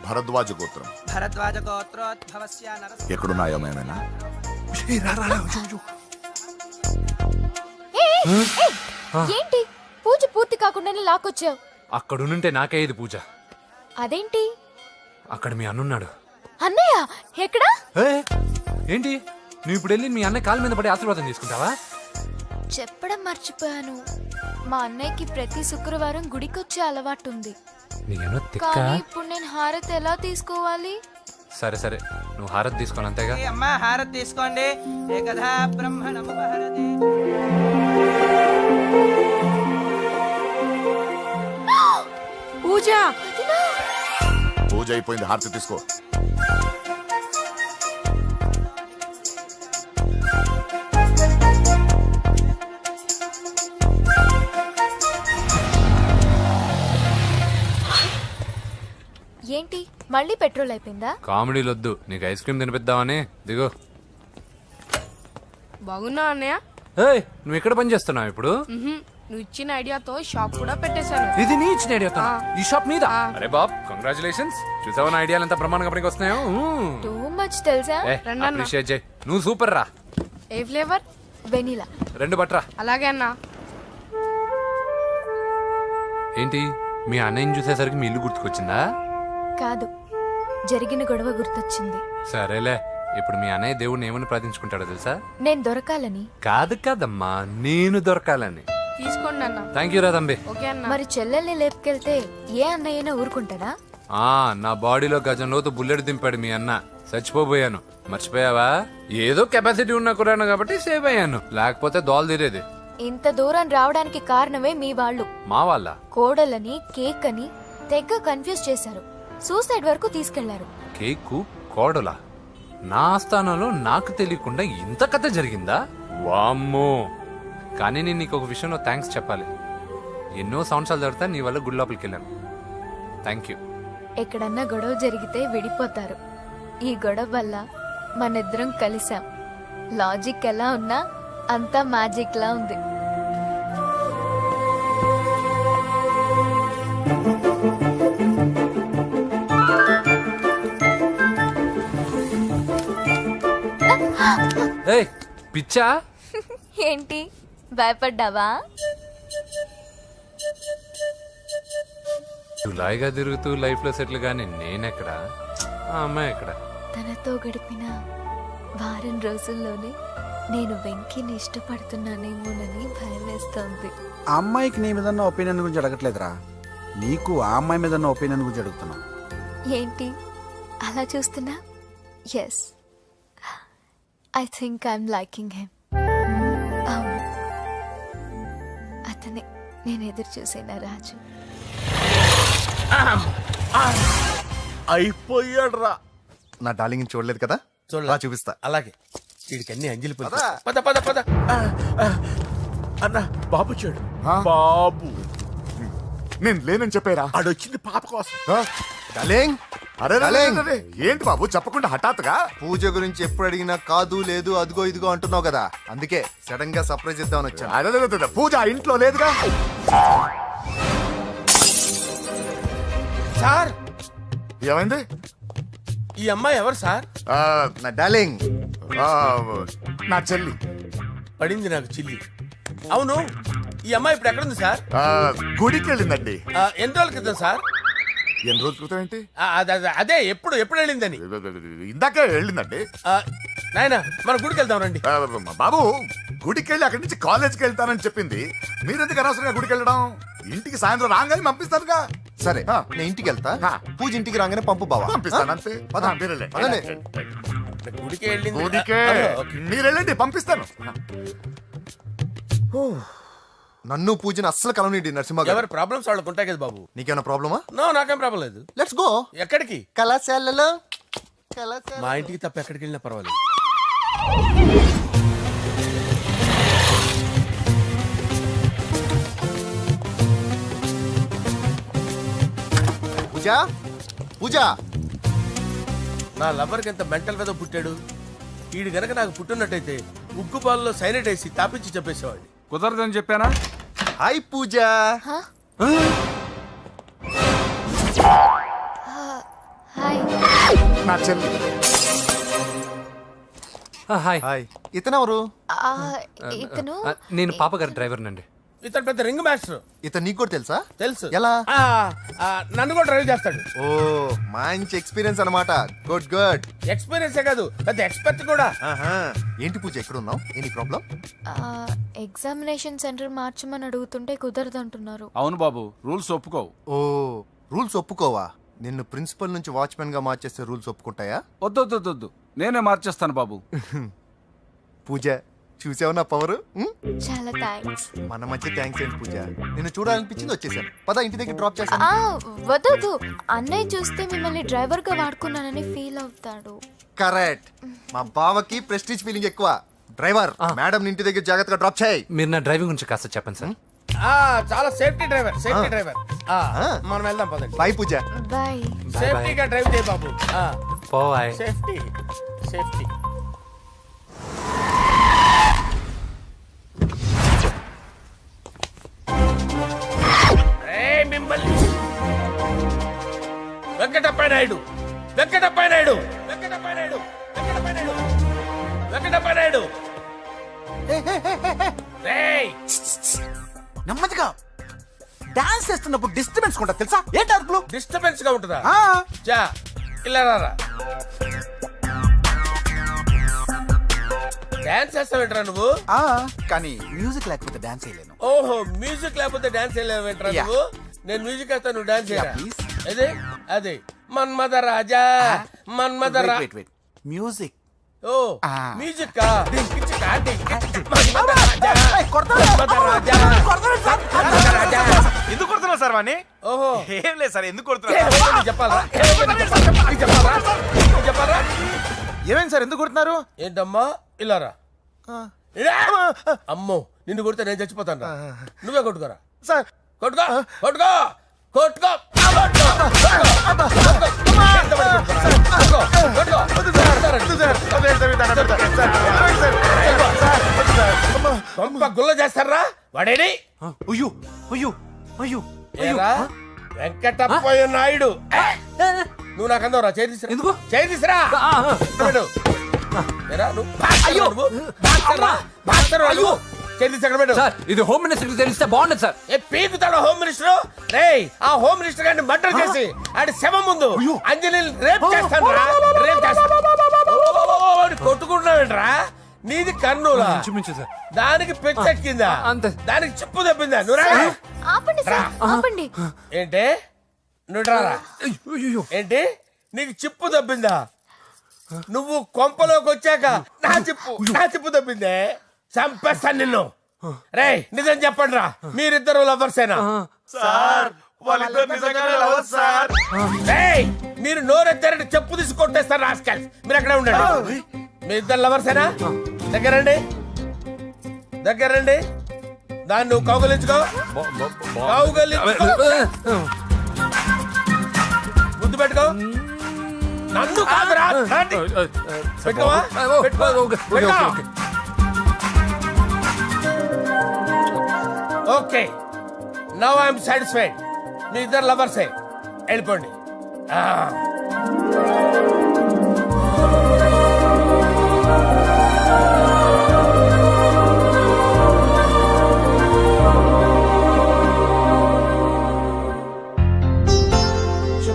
భరద్వాజ గోత్రం. భరద్వాజ గోత్రోద్భవస్య నరసింహ. ఎక్కడున్నాయో మేమైనా? ఏంటి పూజ పూర్తి కాకుండానే లాక్కొచ్చావు? అక్కడుంటే నాకే ఇది పూజ. అదేంటి? అక్కడ మీ అన్నున్నాడు. అన్నయ్య ఎక్కడా? ఏంటి నువ్వు ఇప్పుడు వెళ్ళి మీ అన్న కాళ్ళ మీద పడి ఆశీర్వాదం తీసుకుంటావా? చెప్పడం మర్చిపోయాను. మా అన్నయ్యకి ప్రతి శుక్రవారం గుడికొచ్చే అలవాటు ఉంది. నీకేమో తిక్క. కానీ ఇప్పుడు నేను హారతి ఎలా తీసుకోవాలి? సరే సరే, నువ్వు హారతి తీసుకోను అంతేగా. అమ్మా హారతి తీసుకోండి. ఏకదా బ్రహ్మణం హారతి. పూజ. పూజ అయిపోయింది, హారతి తీసుకో. ఏంటి మళ్ళీ పెట్రోల్ అయిపోయిందా? కామెడీలొద్దు, నీకు ఐస్ క్రీమ్ తినిపిద్దామని. దిగో. బాగున్నా అన్నయ్య? ఏయ్, నువ్వు ఎక్కడ పని చేస్తున్నావు ఇప్పుడు? నువ్వు ఇచ్చిన ఐడియాతో షాప్ కూడా పెట్టేశాను. ఇది నీ ఇచ్చిన ఐడియా? ఈ షాప్ మీద? అరే బాబ్, కంగ్రాచులేషన్స్. చూసావా నా ఐడియాలు ఎంత బ్రహ్మాండంగా పనికి వస్తున్నాయో? టూ మచ్ తెలుసా? అప్రిషియేట్ చేయి. నువ్వు సూపర్ రా. ఏ ఫ్లేవర్? వెనిలా. 2 బట్రా. అలాగే అన్నా. ఏంటి మీ అన్నయ్యని చూసేసరికి మీ ఇల్లు గుర్తుకొచ్చిందా? కాదు, జరిగిన గొడవ గుర్తొచ్చింది. సరేలే, ఇప్పుడు మీ అన్నయ్య దేవుడిని ఏమని ప్రార్థించుకుంటాడో తెలుసా? నేను దొరకాలని. కాదు కాదమ్మా, నేను దొరకాలని. తీసుకోండి అన్న. థ్యాంక్ యూ రా తంబి. ఓకే అన్న. మరి చెల్లెల్ని లేపుకెళ్తే ఏ అన్నయ్యైనా ఊరుకుంటాడా? నా బాడీలో గజం లోతు బుల్లెట్ దింపాడు మీ అన్న. చచ్చిపోబోయాను. మర్చిపోయావా? ఏదో కెపాసిటీ ఉన్న కురాను కాబట్టి సేవ్ అయ్యాను, లేకపోతే దోలు తీరేది. ఇంత దూరం రావడానికి కారణమే మీ వాళ్ళు. మా వాళ్ళ కోడలని కేక్ అని తెగ కన్ఫ్యూజ్ చేశారు. సూసైడ్ వరకు తీసుకెళ్లారు. కేకు కోడలా? నా ఆస్థానంలో నాకు తెలియకుండా ఇంత కథ జరిగిందా? వామ్మో. కానీ నేను నీకు ఒక విషయంలో థ్యాంక్స్ చెప్పాలి. ఎన్నో సంవత్సరాలు తర్వాత నీ వల్ల గుడి లోపలికి వెళ్ళాను. Thank you. ఎక్కడన్నా గొడవ జరిగితే విడిపోతారు. ఈ గొడవ వల్ల మనిద్దరం కలిసాం. లాజిక్ ఎలా ఉన్నా అంతా మ్యాజిక్ లా ఉంది. ఏయ్, పిచ్చా? ఏంటి భయపడ్డావా? జులాయిగా తిరుగుతూ లైఫ్ లో సెటిల్ గానీ నేనెక్కడా, ఆ అమ్మాయి ఎక్కడ? తనతో గడిపిన వారం రోజుల్లోనే నేను వెంకీని ఇష్టపడుతున్నానేమోనని భయం వేస్తోంది. ఆ అమ్మాయికి నీ మీద ఒపీనియన్ గురించి అడగట్లేదురా, నీకు ఆ అమ్మాయి మీద ఒపీనియన్ గురించి అడుగుతున్నావు. ఏంటి అలా చూస్తున్నా? Yes, I think I'm liking him. అవును, అతనే నేను ఎదురు చూసిన రాజు. అయిపోయాడు రా. నా డార్లింగ్ చూడలేదు కదా, రా చూపిస్తా. అలాగే. వీడికి అన్ని అంజలి పులుసు. పద పద పద. అన్న బాబు చూడు. బాబు నేను లేనని చెప్పారా? ఆడొచ్చింది పాప కోసం. డార్లింగ్, అరే డార్లింగ్. ఏంటి బాబు చెప్పకుండా హఠాత్తుగా? పూజ గురించి ఎప్పుడు అడిగినా కాదు లేదు అదిగో ఇదిగో అంటున్నావు కదా, అందుకే సడన్ గా సర్ప్రైజ్ ఇద్దామని వచ్చాను. అదే పూజ ఆ ఇంట్లో లేదుగా. సార్, ఏమైంది? ఈ అమ్మాయి ఎవరు సార్? నా డార్లింగ్, నా చెల్లి. పడింది నాకు చిల్లి. అవును, ఈ అమ్మాయి ఇప్పుడు ఎక్కడుంది సార్? గుడికి వెళ్ళిందండి. ఎన్ని రోజుల క్రితం సార్? ఎన్ని రోజుల క్రితం ఏంటి? అదే ఎప్పుడు వెళ్ళిందని. ఇందాకే వెళ్ళిందండి. నాయనా మన గుడికి వెళ్దాం రండి. బాబు గుడికి వెళ్ళి అక్కడి నుంచి కాలేజ్కి వెళ్తానని చెప్పింది. మీరెందుకు అనవసరంగా గుడికి వెళ్ళడం? ఇంటికి సాయంత్రం రాగానే పంపిస్తానుగా. సరే నేను ఇంటికి వెళ్తా, పూజ ఇంటికి రాగానే పంపు బావా. పంపిస్తాను అంతే. పదండి. గుడికి వెళ్ళింది. గుడికే మీరు వెళ్ళండి, పంపిస్తాను. నన్ను పూజని అస్సలు కలవనీయండి నరసింహ గారు. ఎవరి ప్రాబ్లమ్స్ వాళ్ళకు ఉంటాయి కదా బాబు. నీకేమైనా ప్రాబ్లమా? నో, నాకేం ప్రాబ్లం లేదు. Let's go. ఎక్కడికి? కళాశాలలో. మా ఇంటికి తప్ప ఎక్కడికి వెళ్ళినా పర్వాలేదు. పూజ పూజ. నా లవర్కి ఎంత మెంటల్ మీద పుట్టాడు. వీడు గనక నాకు పుట్టినట్టయితే ఉగ్గు పాలలో సైనట్ వేసి తాపించి చెప్పేసేవాడిని. కుదరదని చెప్పానా? హాయ్ పూజ. హాయ్. నా చెల్లి. హాయ్. హాయ్. ఇతనెవరు? ఇతను నేను పాప గారి డ్రైవర్ నండి. ఇతను పెద్ద రింగ్ మాస్టర్. ఇతను నీకు కూడా తెలుసా? తెలుసు. ఎలా? నన్ను కూడా డ్రైవ్ చేస్తాడు. ఓ మంచి ఎక్స్పీరియన్స్ అన్నమాట. Good good. ఎక్స్పీరియన్సే కాదు, పెద్ద ఎక్స్పర్ట్ కూడా. ఏంటి పూజ ఎక్కడ ఉన్నావు? Any problem? ఎగ్జామినేషన్ సెంటర్ మార్చమని అడుగుతుంటే కుదరదంటున్నారు. అవును బాబు, రూల్స్ ఒప్పుకోవు. ఓ రూల్స్ ఒప్పుకోవా? నిన్ను ప్రిన్సిపల్ నుంచి వాచ్మెన్ గా మార్చేస్తే రూల్స్ ఒప్పుకుంటాయా? వద్దు, నేనే మార్చేస్తాను బాబు. పూజ చూసావు నా పవర్? చాలా థ్యాంక్స్. మన మధ్య థ్యాంక్స్ ఏంటి పూజ, నిన్ను చూడాలనిపించింది వచ్చేసాను. పద ఇంటి దగ్గర డ్రాప్ చేస్తాను. వద్దు, అన్నయ్య చూస్తే మిమ్మల్ని డ్రైవర్ గా వాడుకున్నానని ఫీల్ అవుతాడు. కరెక్ట్. మా బావకి ప్రెస్టీజ్ ఫీలింగ్ ఎక్కువ. డ్రైవర్ మేడం ఇంటి దగ్గర జాగ్రత్తగా డ్రాప్ చేయి. మీరు నా డ్రైవింగ్ గురించి కాస్త చెప్పండి సార్. చాలా సేఫ్టీ డ్రైవర్. మనం వెళ్దాం పదండి. బాయ్ పూజ. బాయ్. సేఫ్టీగా డ్రైవ్ చేయి బాబు. పోవాయ్. సేఫ్టీ. వెంకటప్ప నాయుడు. నెమ్మదిగా డాన్స్ చేస్తున్నప్పుడు డిస్టర్బెన్స్ కూడా తెలుసా? ఏంటి అరుపులు? డిస్టర్బెన్స్ గా ఉంటుందా? ఇలా రారా. డాన్స్ చేస్తావేంట్రా నువ్వు? కానీ మ్యూజిక్ లేకపోతే డాన్స్ చేయలేను. ఓహో, మ్యూజిక్ లేకపోతే డాన్స్ చేయలేవేంట్రా నువ్వు? నేను మ్యూజిక్ వేస్తా, నువ్వు డాన్స్ చేయరా? అదే మన్మథ రాజా. మ్యూజిక్. ఓ మ్యూజిక్ కా? ఎందుకు కొడుతున్నావు సార్ వాణ్ణి? ఓహో ఏం లేదు సార్, ఎందుకు కొడుతున్నారు చెప్పాలా? ఏమైంది సార్, ఎందుకు కొడుతున్నారు? ఏంటమ్మా ఇలా రా. అమ్మో, నిన్ను కొడితే నేను చచ్చిపోతాను. నువ్వే కొట్టుకోరా సార్. కొట్టుకో. గుల్ల చేస్తారా వాడేడి? వెంకటప్పయ్య నాయుడు. నువ్వు నాకు అందవరా? చేయి తీసురా. ఇది హోమ్ మినిస్టర్ తెలిస్తే బాగుండదు సార్. పీకుతాడు హోమ్ మినిస్టర్. ఆ హోమ్ మినిస్టర్ గారిని మర్డర్ చేసి ఆడి శవం ముందు అంజలి రేప్ చేస్తాను. కొట్టుకుంటున్నావేంట్రా? నీది కర్నూలా? దానికి పెచ్చెక్కిందా? దానికి చెప్పు తప్పిందా? ఆపండి. ఏంటి నువ్వు రారా? ఏంటి నీకు చిప్పు తప్పిందా? నువ్వు కొంపలోకి వచ్చాక నా చిప్పు తప్పిందే. చంపేస్తాను నిన్ను. రేయ్ నిజం చెప్పండి రా, మీరిద్దరు లవర్సేనా? మీరు నోరెత్తారంటే చెప్పు తీసి కొట్టేస్తారు రాస్కల్స్. మీరు అక్కడే ఉండండి. మీ ఇద్దరు లవర్సేనా? దగ్గరండి. దాన్ని నువ్వు కౌగలించుకో. ముద్దు పెట్టుకో. నన్ను కాదురా. పెట్టుకోవా? Okay, now I'm satisfied. మీ ఇద్దరు లవర్సే, వెళ్ళిపోండి.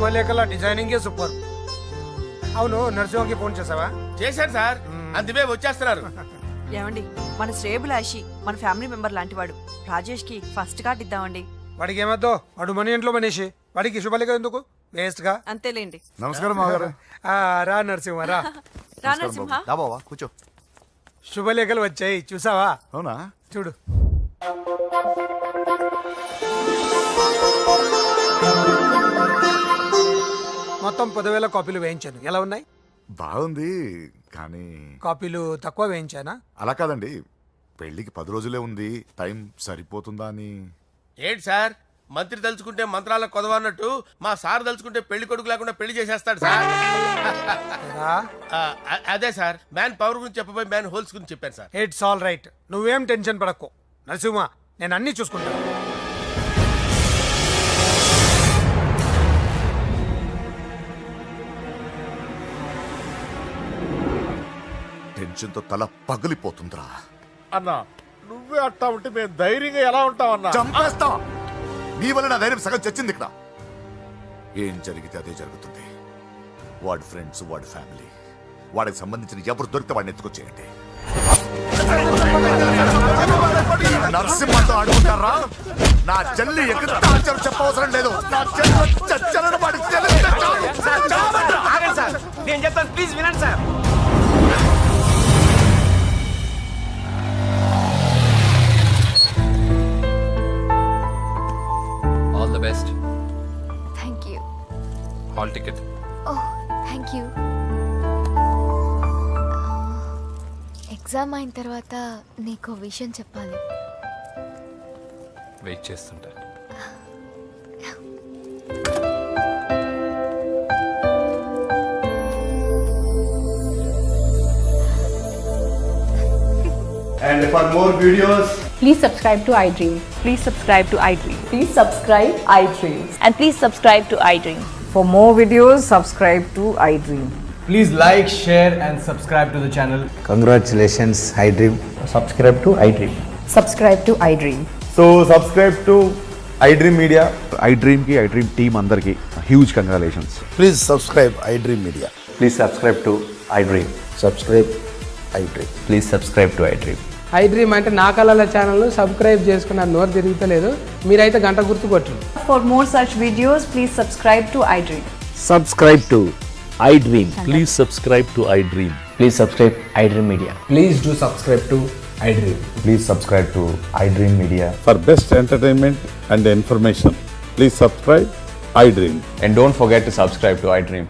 శుభలేఖల డిజైనింగే సూపర్. అవును, నరసింహకి ఫోన్ చేసావా? చేశాను సార్, అందుకే వచ్చేస్తున్నారు. ఏమండి, మన శ్రేయబులాషి మన ఫ్యామిలీ మెంబర్ లాంటి వాడు. రాజేష్ కి ఫస్ట్ కార్డ్ ఇద్దామండి. వాడికి ఏమద్దో, వాడు మన ఇంట్లో మనిషి, వాడికి శుభలేఖ ఎందుకు వేస్ట్ గా. అంతేలేండి. నమస్కారం మామగారు. రా నరసింహ రా. రా నరసింహ. రా బావా కూర్చో. శుభలేఖలు వచ్చాయి చూసావా? అవునా? చూడు. మొత్తం 10,000 కాపీలు వేయించాను. ఎలా ఉన్నాయి? బాగుంది, కానీ కాపీలు తక్కువ వేయించానా? అలా కాదండి, పెళ్లికి 10 రోజులే ఉంది, టైం సరిపోతుందా అని. ఏంటి సార్, మంత్రి తలుచుకుంటే మంత్రాలకు కొదవన్నట్టు మా సార్ తలుచుకుంటే పెళ్లి కొడుకు లేకుండా పెళ్లి చేసేస్తాడు సార్. రా. అదే సార్, మ్యాన్ పవర్ గురించి చెప్పబోయి మ్యాన్ హోల్స్ గురించి చెప్పాను సార్. It's all right. నువ్వేం టెన్షన్ పడకు నరసింహ, నేను అన్ని చూసుకుంటాను. టెన్షన్తో తల పగిలిపోతుందిరా. అన్నా నువ్వే అట్టా ఉంటే మేము ధైర్యంగా ఎలా ఉంటామన్నా? చంపేస్తా. నీ వల్ల నా ధైర్యం సగం చచ్చింది ఇక్కడ. ఏం జరిగితే అదే జరుగుతుంది. వాడి ఫ్రెండ్స్, వాడి ఫ్యామిలీ, వాడికి సంబంధించిన ఎవరు దొరికితే వాడిని ఎత్తుకొచ్చేయండి. నరసింహతో అడుగుతారా? నా చెల్లి ఎక్కడ చెప్పవసరం లేదు. నా చెల్లి చచ్చలను వాడికి తెలిస్తే చాలు. ఆగండి సార్, నేను చెప్తాను, ప్లీజ్ వినండి sir. All the best. Thank you. Hall ticket. Oh thank you. Exam అయిన తర్వాత నీకు విషయం చెప్పాలి. వెయిట్ చేస్తుంటా. And for more videos, Please subscribe to iDream. Please subscribe to iDream. Please subscribe iDream. And please subscribe to iDream. For more videos, subscribe to iDream. Please like, share and subscribe to the channel. congratulations, iDream. Subscribe to iDream. Subscribe to iDream. So subscribe to iDream Media. iDream ki iDream team andarki huge congratulations. Please subscribe iDream Media. Please subscribe to iDream. Subscribe iDream. Please subscribe to iDream. iDream అంటే నా కళల channel subscribe చేసుకున్న నోరు తిరుగుతలేదు. మీరైతే గంట గుర్తు కొట్టండి. For more such videos, please subscribe to iDream. Subscribe to iDream. Please subscribe to iDream. Please subscribe iDream Media. Please do subscribe to iDream. Please subscribe to iDream Media. For best entertainment and information, please subscribe iDream. And don't forget to subscribe to iDream.